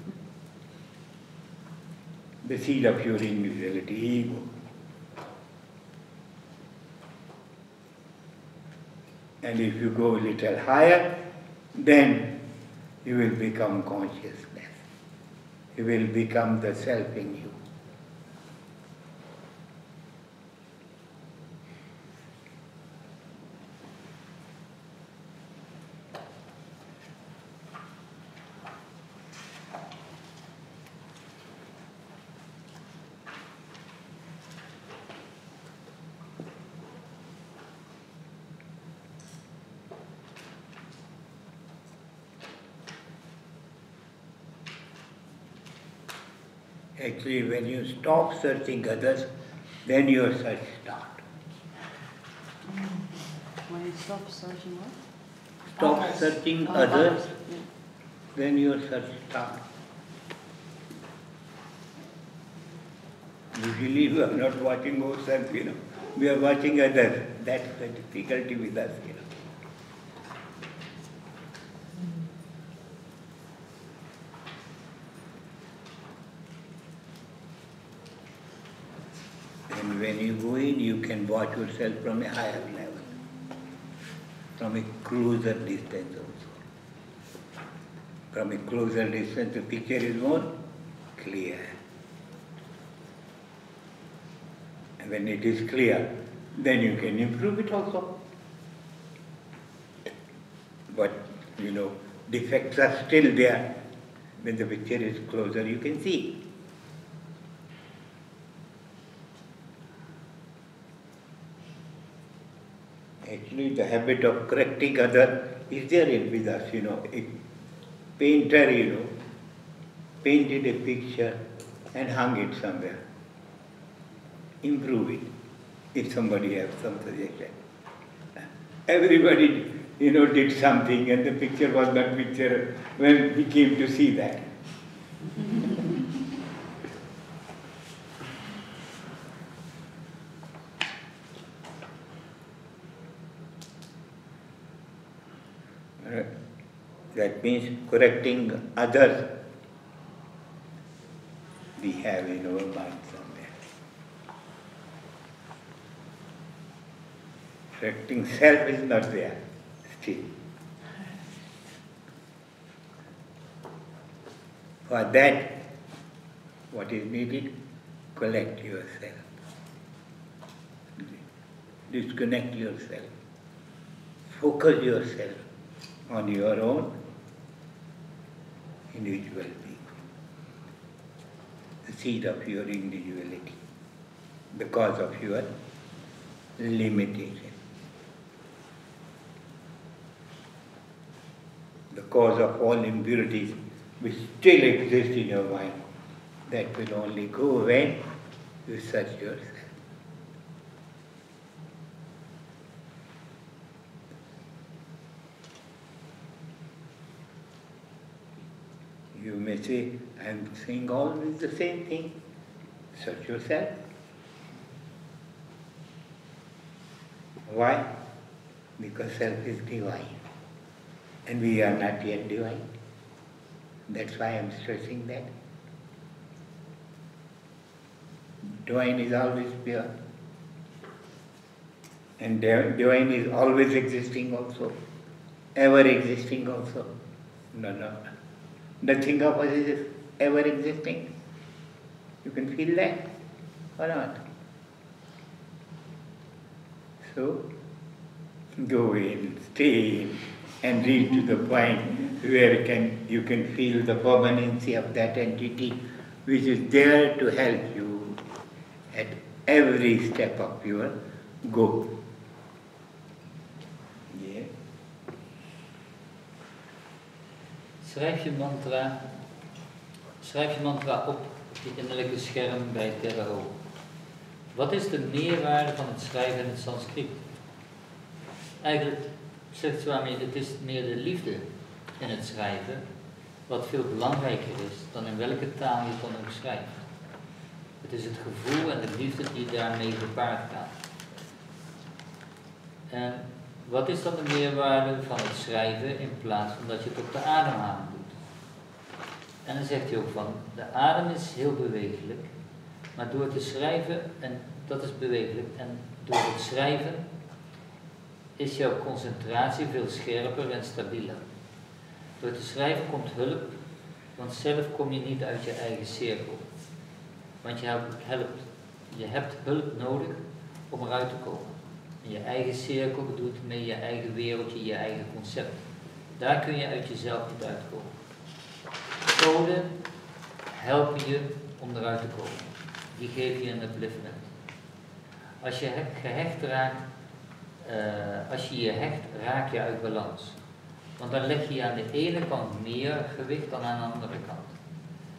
The seed of your individuality, ego. And if you go a little higher, then you will become consciousness. You will become the self in you. Actually, when you stop searching others, then your search starts. When you stop searching what? Stop searching others, then your search starts. Usually we are not watching ourselves, We are watching others. That's the difficulty with us, And when you go in, you can watch yourself from a higher level, from a closer distance also. From a closer distance, the picture is more clear. And when it is clear, then you can improve it also. But, defects are still there. When the picture is closer, you can see. Actually, the habit of correcting others is there with us, A painter, painted a picture and hung it somewhere. Improve it, if somebody has some suggestion. Everybody, did something and the picture was not picture when we came to see that. That means correcting others, we have in our mind somewhere. Correcting self is not there still. For that, what is needed? Collect yourself. Disconnect yourself. Focus yourself on your own individual being. The seed of your individuality. The cause of your limitation. The cause of all impurities which still exist in your mind. That will only go when you search yourself. You may say, I am saying always the same thing. Search yourself. Why? Because self is divine. And we are not yet divine. That's why I am stressing that. Divine is always pure. And divine is always existing also. Ever existing also. No. Nothing of us is ever existing. You can feel that or not? So, go in, stay in, and reach to the point where you can feel the permanency of that entity which is there to help you at every step of your go. Yeah. Schrijf je mantra op je innerlijke scherm bij het derde oog. Wat is de meerwaarde van het schrijven in het Sanskriet? Eigenlijk zegt Swami, het is meer de liefde in het schrijven, wat veel belangrijker is dan in welke taal je dan ook schrijft. Het is het gevoel en de liefde die daarmee gepaard gaat. En wat is dan de meerwaarde van het schrijven in plaats van dat je het op de ademhaling doet? En dan zegt hij ook van, de adem is heel bewegelijk, maar door te schrijven, en dat is bewegelijk, en door het schrijven is jouw concentratie veel scherper en stabieler. Door te schrijven komt hulp, want zelf kom je niet uit je eigen cirkel. Want je hebt hulp nodig om eruit te komen. In je eigen cirkel bedoelt mee je eigen wereldje, je eigen concept. Daar kun je uit jezelf niet uitkomen. Coden helpen je om eruit te komen. Die geven je een upliftment. Als je je hecht, raak je uit balans. Want dan leg je aan de ene kant meer gewicht dan aan de andere kant.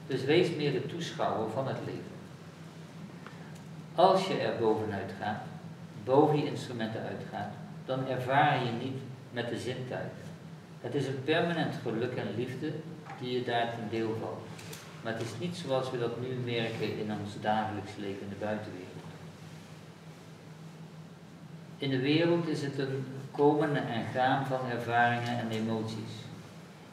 Dus wees meer de toeschouwer van het leven. Als je er bovenuit gaat, boven je instrumenten uitgaat, dan ervaar je niet met de zintuigen. Het is een permanent geluk en liefde die je daar ten deel valt. Maar het is niet zoals we dat nu merken in ons dagelijks leven in de buitenwereld. In de wereld is het een komen en gaan van ervaringen en emoties.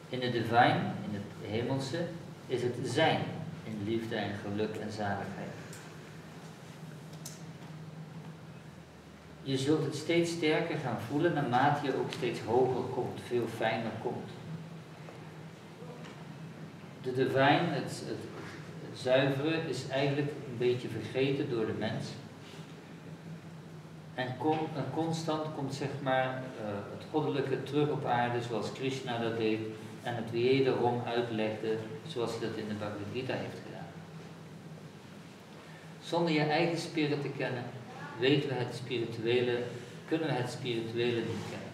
In de divine, in het hemelse, is het zijn in liefde en geluk en zaligheid. Je zult het steeds sterker gaan voelen naarmate je ook steeds hoger komt, veel fijner komt. De divine, het zuivere, is eigenlijk een beetje vergeten door de mens. En constant komt zeg maar het goddelijke terug op aarde zoals Krishna dat deed en het wederom uitlegde zoals hij dat in de Bhagavad Gita heeft gedaan. Zonder je eigen spirit te kennen, kunnen we het spirituele niet kennen.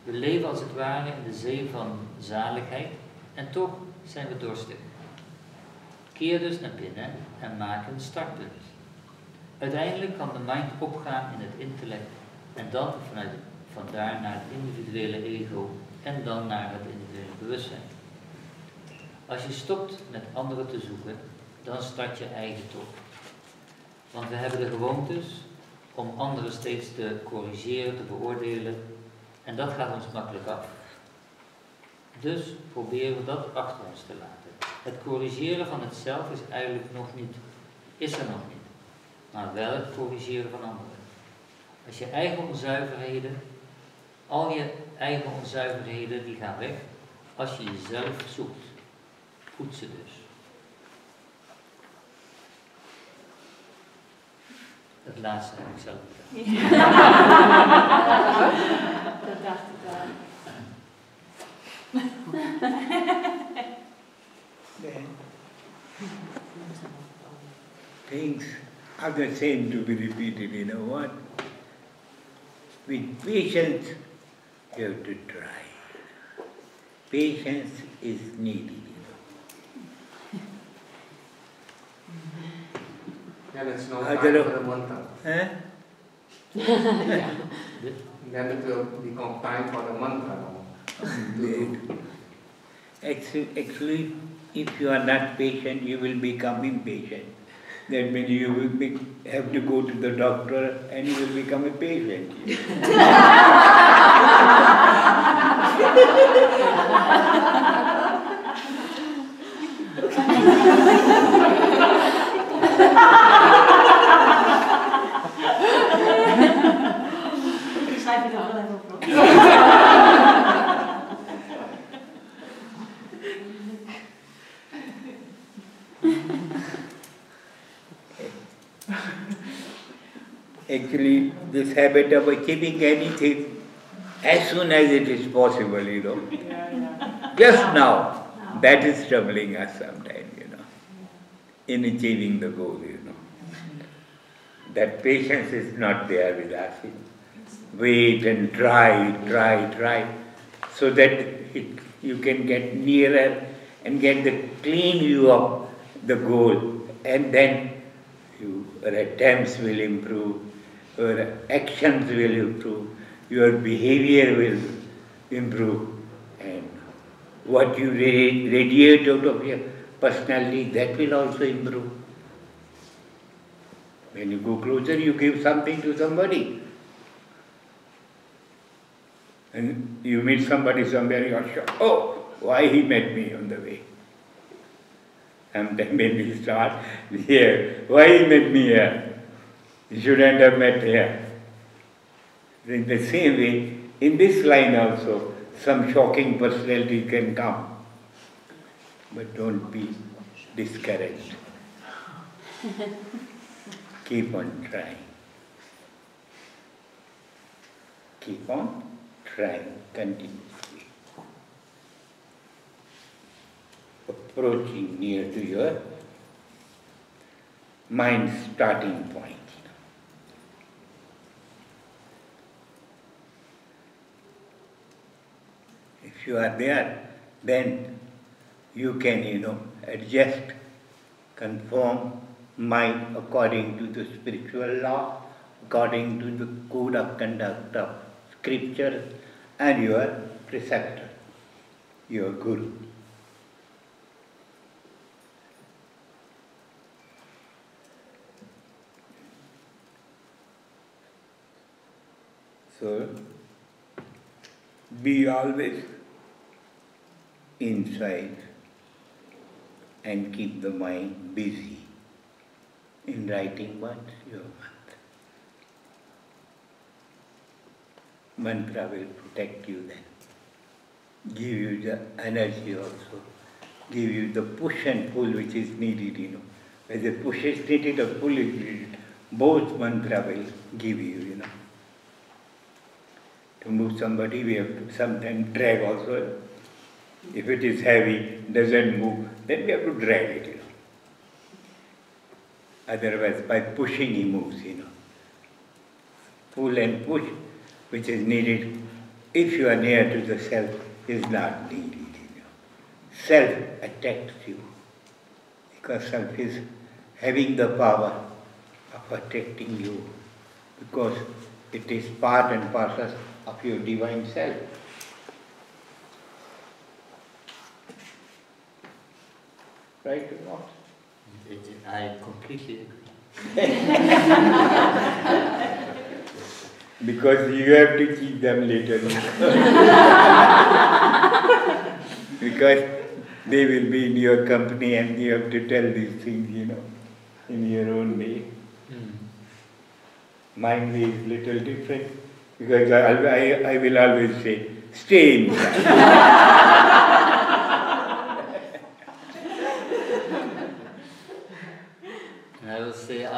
We leven als het ware in de zee van zaligheid en toch zijn we dorstig. Keer dus naar binnen en maak een startpunt. Uiteindelijk kan de mind opgaan in het intellect en dan vandaar naar het individuele ego en dan naar het individuele bewustzijn. Als je stopt met anderen te zoeken, dan start je eigen tocht. Want we hebben de gewoontes om anderen steeds te corrigeren, te beoordelen en dat gaat ons makkelijk af. Dus proberen we dat achter ons te laten. Het corrigeren van het zelf is eigenlijk is er nog niet. Maar wel het corrigeren van anderen. Als je eigen onzuiverheden, al je eigen onzuiverheden die gaan weg als je jezelf zoekt. Voed ze dus. Het laatste heb ik zelf bedacht. Dat dacht ik wel. Things are the same to be repeated, you know what? With patience, you have to try. Patience is needed, you know. And it's no time for the mantra. Huh? Then it will become time for the mantra. Actually, if you are not patient, you will become impatient. That means you will have to go to the doctor and you will become a patient. Ik schrijf je dan wel even op. Actually, this habit of achieving anything as soon as it is possible, you know. Just now, that is troubling us sometimes, you know, in achieving the goal, you know. That patience is not there with us. You know. Wait and try, so that you can get nearer and get the clean view of the goal, and then your attempts will improve, your actions will improve, your behavior will improve, and what you radiate out of your personality, that will also improve. When you go closer, you give something to somebody. And you meet somebody somewhere, you are shocked, oh, why he met me on the way. Sometimes when we start here, why he met me here? He shouldn't have met here. In the same way, in this line also, some shocking personality can come. But don't be discouraged. Keep on trying. Keep on trying continuously. Approaching near to your mind's starting point. If you are there, then you can, adjust, conform mind according to the spiritual law, according to the code of conduct of scripture and your preceptor, your guru. So, be always inside and keep the mind busy in writing what? Your mantra. Mantra will protect you then, give you the energy also, give you the push and pull which is needed, Whether push is needed or pull is needed, both mantra will give you, To move somebody, we have to sometimes drag also. If it is heavy, doesn't move, then we have to drag it, Otherwise, by pushing, he moves, Pull and push, which is needed if you are near to the self, is not needed, Self attacks you, because self is having the power of attracting you, because it is part and parcel of your divine self. Right or not? I completely agree. Because you have to keep them later. Because they will be in your company and you have to tell these things, in your own way. Mine way is little different. Because I will always say, stay inside.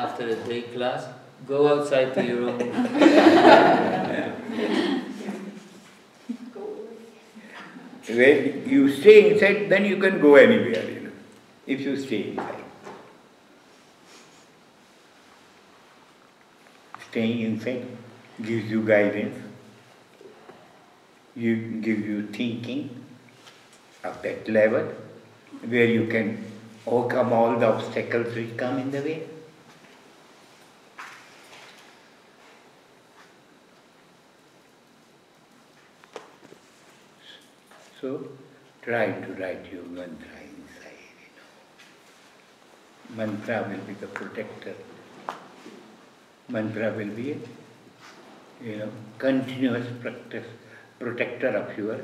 after a day class, go outside to your room. When you stay inside, then you can go anywhere, if you stay inside. Staying inside gives you guidance, gives you thinking of that level where you can overcome all the obstacles which come in the way. So, try to write your mantra inside, Mantra will be the protector. Mantra will be a, continuous practice, protector of your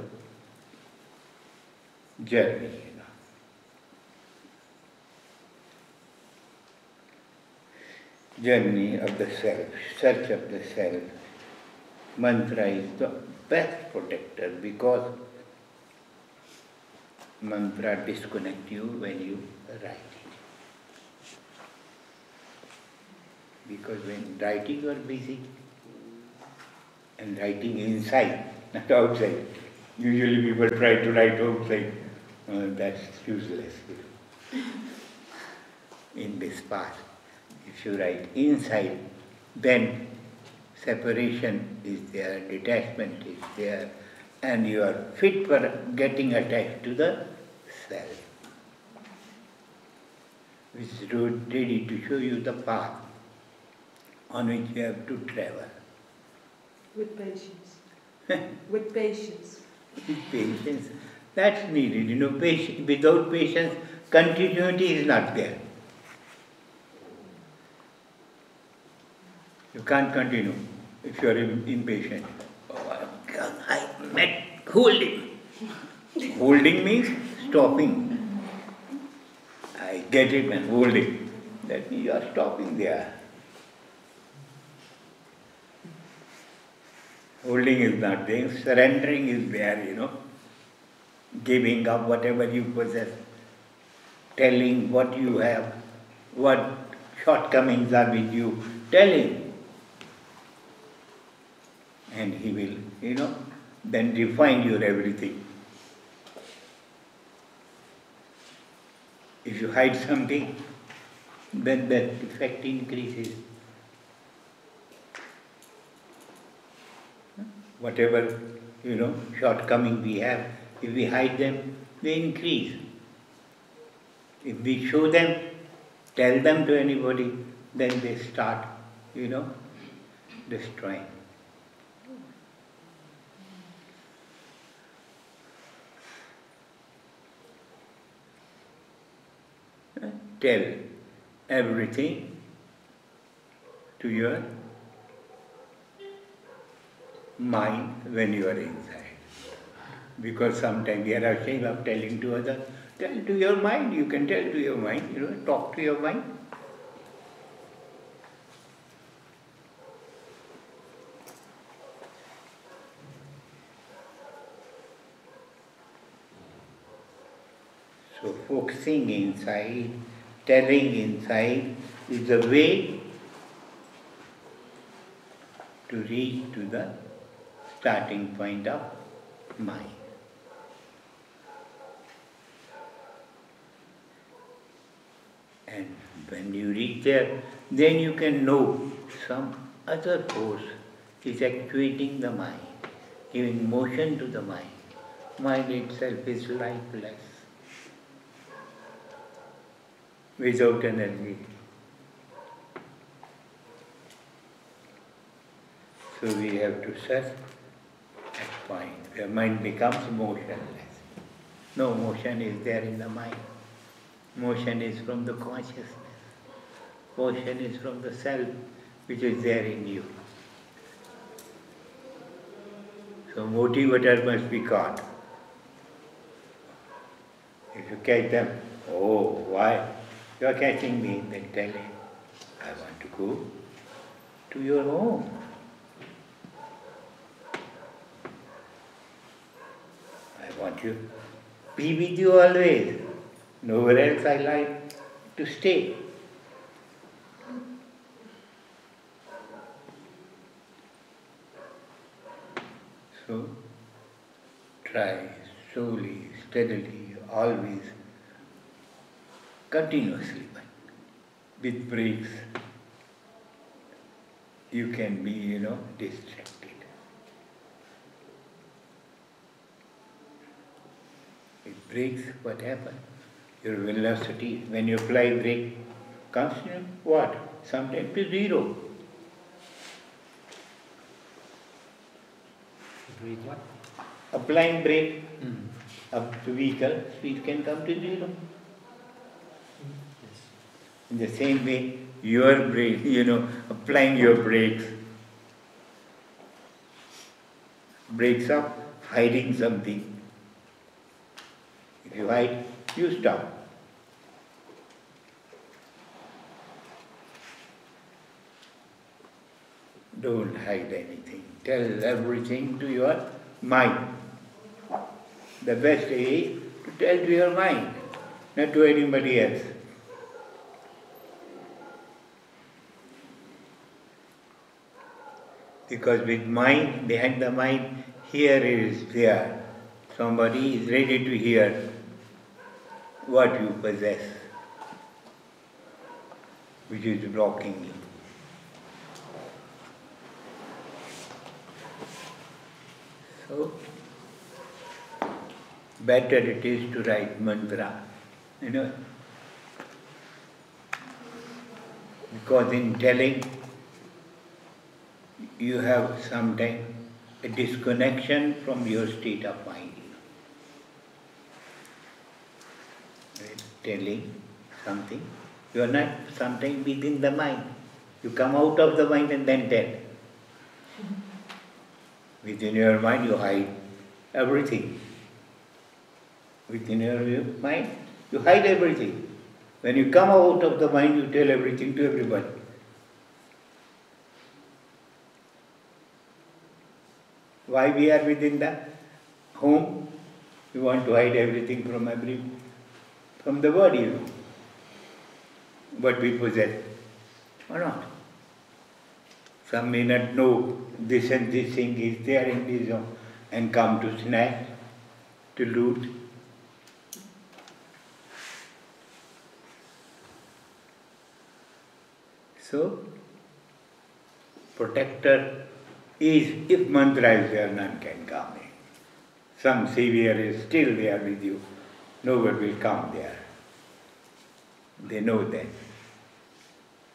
journey, Journey of the self, search of the self. Mantra is the best protector because mantra disconnect you when you write it. Because when writing you are busy and writing inside, not outside. Usually people try to write outside. That's useless in this path. If you write inside, then separation is there, detachment is there, and you are fit for getting attached to the self, which is ready to show you the path on which you have to travel. With patience. With patience. With patience. That's needed. Without patience, continuity is not there. You can't continue if you are impatient. Oh, I met holding. Holding means stopping. I get it and holding. That means you are stopping there. Holding is not there. Surrendering is there, Giving up whatever you possess. Telling what you have, what shortcomings are with you. Telling. And he will, then refine your everything. If you hide something, then that effect increases. Whatever, shortcoming we have, if we hide them, they increase. If we show them, tell them to anybody, then they start, destroying. Tell everything to your mind when you are inside. Because sometimes we are ashamed of telling to others. Tell to your mind, you can tell to your mind, talk to your mind. So focusing inside, telling inside is the way to reach to the starting point of mind. And when you reach there, then you can know some other force is actuating the mind, giving motion to the mind. Mind itself is lifeless, without energy. So we have to search that point where mind becomes motionless. No motion is there in the mind. Motion is from the consciousness. Motion is from the self which is there in you. So motivator must be caught. If you catch them, oh, why? You are catching me, then tell him, I want to go to your home. I want to be with you always. Nowhere else I like to stay. So, try slowly, steadily, always, continuously, with breaks. You can be, distracted. It breaks, what happens? Your velocity, when you fly brake, comes to what? Sometimes to zero. Break what? Applying brake up to vehicle, speed can come to zero. Yes. In the same way, your brake, applying your brakes, brakes up, hiding something. If you hide, you stop. Don't hide anything. Tell everything to your mind. The best is to tell to your mind, not to anybody else. Because with mind, behind the mind, here is there. Somebody is ready to hear what you possess, which is blocking you. So, better it is to write mantra, because in telling, you have sometimes a disconnection from your state of mind. Telling something, you are not sometimes within the mind. You come out of the mind and then tell. Within your mind you hide everything. Within your mind you hide everything. When you come out of the mind you tell everything to everybody. Why we are within the home? We want to hide everything from the body, what we possess, or not. Some may not know this and this thing is there in this home and come to snatch, to loot. So, protector is, if mantra is there, none can come in. Some savior is still there with you. Nobody will come there. They know that.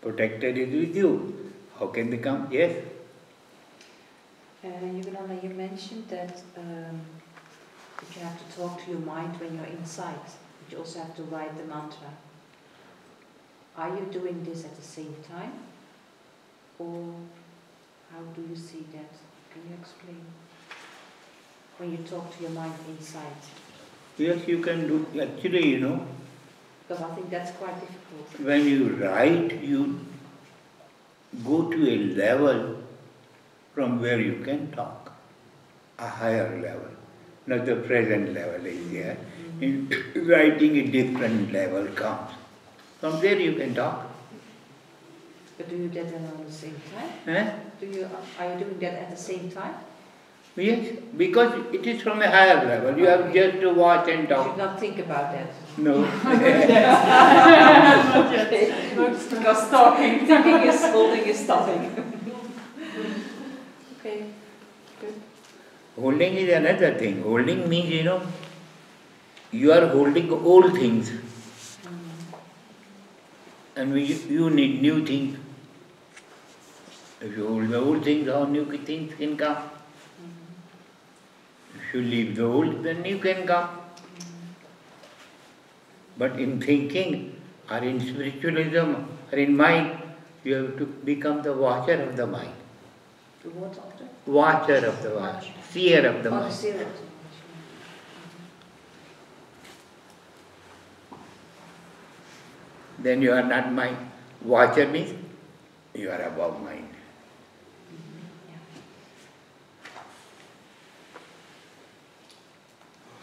Protector is with you. How can they come? Yes? Yogananda, you mentioned that you have to talk to your mind when you're inside. But you also have to write the mantra. Are you doing this at the same time? Or how do you see that? Can you explain? When you talk to your mind inside. Yes, you can do. Actually, Because I think that's quite difficult. When you write, you go to a level from where you can talk. A higher level. Not the present level is there. In writing, a different level comes. From there you can talk. But do you do that at the same time? Are you doing that at the same time? Yes, because it is from a higher level. You have just to watch and talk. You should not think about that. No. Because thinking is holding is stopping. Okay, good. Holding is another thing. Holding means, you are holding old things. And you need new things. If you hold the old things, how new things can come? If you leave the old, then new can come. But in thinking, or in spiritualism, or in mind, you have to become the watcher of the mind. The what of the? Watcher of the mind. Seer of the mind. Seer of the mind. Then you are not mind. Watcher means you are above mind.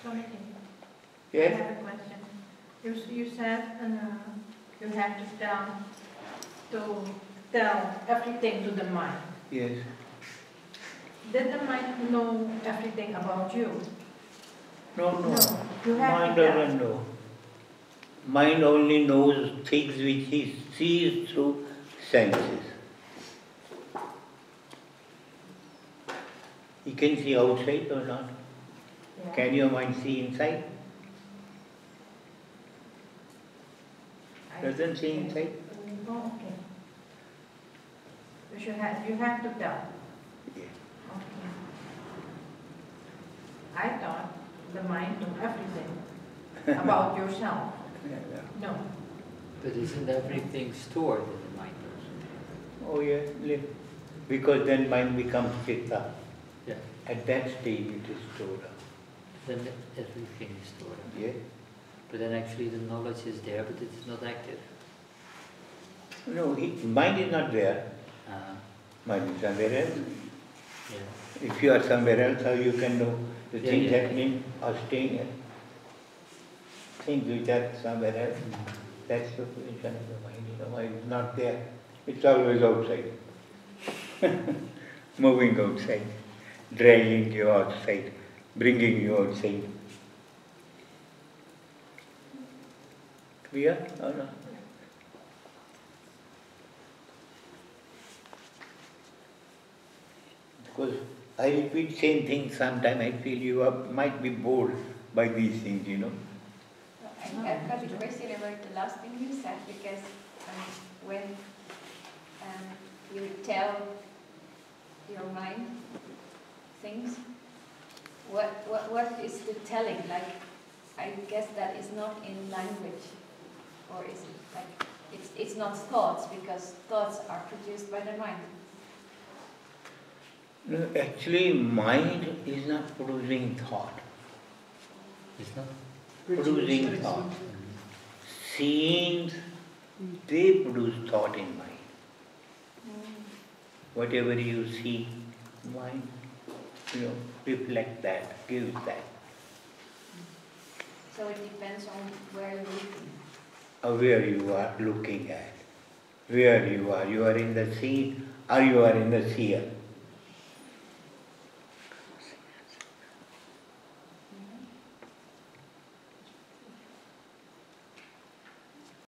Sorry, Yes? I have a question. You said you have to tell everything to the mind. Yes. Did the mind know everything about you? No. You have Mind to tell. doesn't know. Mind only knows things which he sees through senses. He can see outside or not? Yeah. Can your mind see inside? Doesn't see inside? Oh, okay. You have to tell. Yeah. Okay. I thought the mind knew everything about yourself. No. But isn't everything stored in the mind also? Oh yeah, because then mind becomes chitta. Yeah. At that stage it is stored up. Then everything is stored up. Yeah. But then actually the knowledge is there, but it's not active. No, mind is not there. Mind is somewhere else. Yeah. If you are somewhere else, how you can know the things happening or staying there? Things which are somewhere else. That's the position of the mind. Mind is not there. It's always outside. Moving outside, dragging you outside, bringing you outside. Clear or not? Because I repeat same thing sometimes. I feel you might be bored by these things, I've got a question about the last thing you said, because when you tell your mind things, what is the telling? Like, I guess that is not in language, or is it like it's not thoughts, because thoughts are produced by the mind. No, actually, mind is not producing thought. It's not Producing thought. Seeing, they produce thought in mind. Whatever you see, mind, reflect that, gives that. So it depends on where you're looking. Where you are looking at. Where you are. You are in the scene or you are in the seer.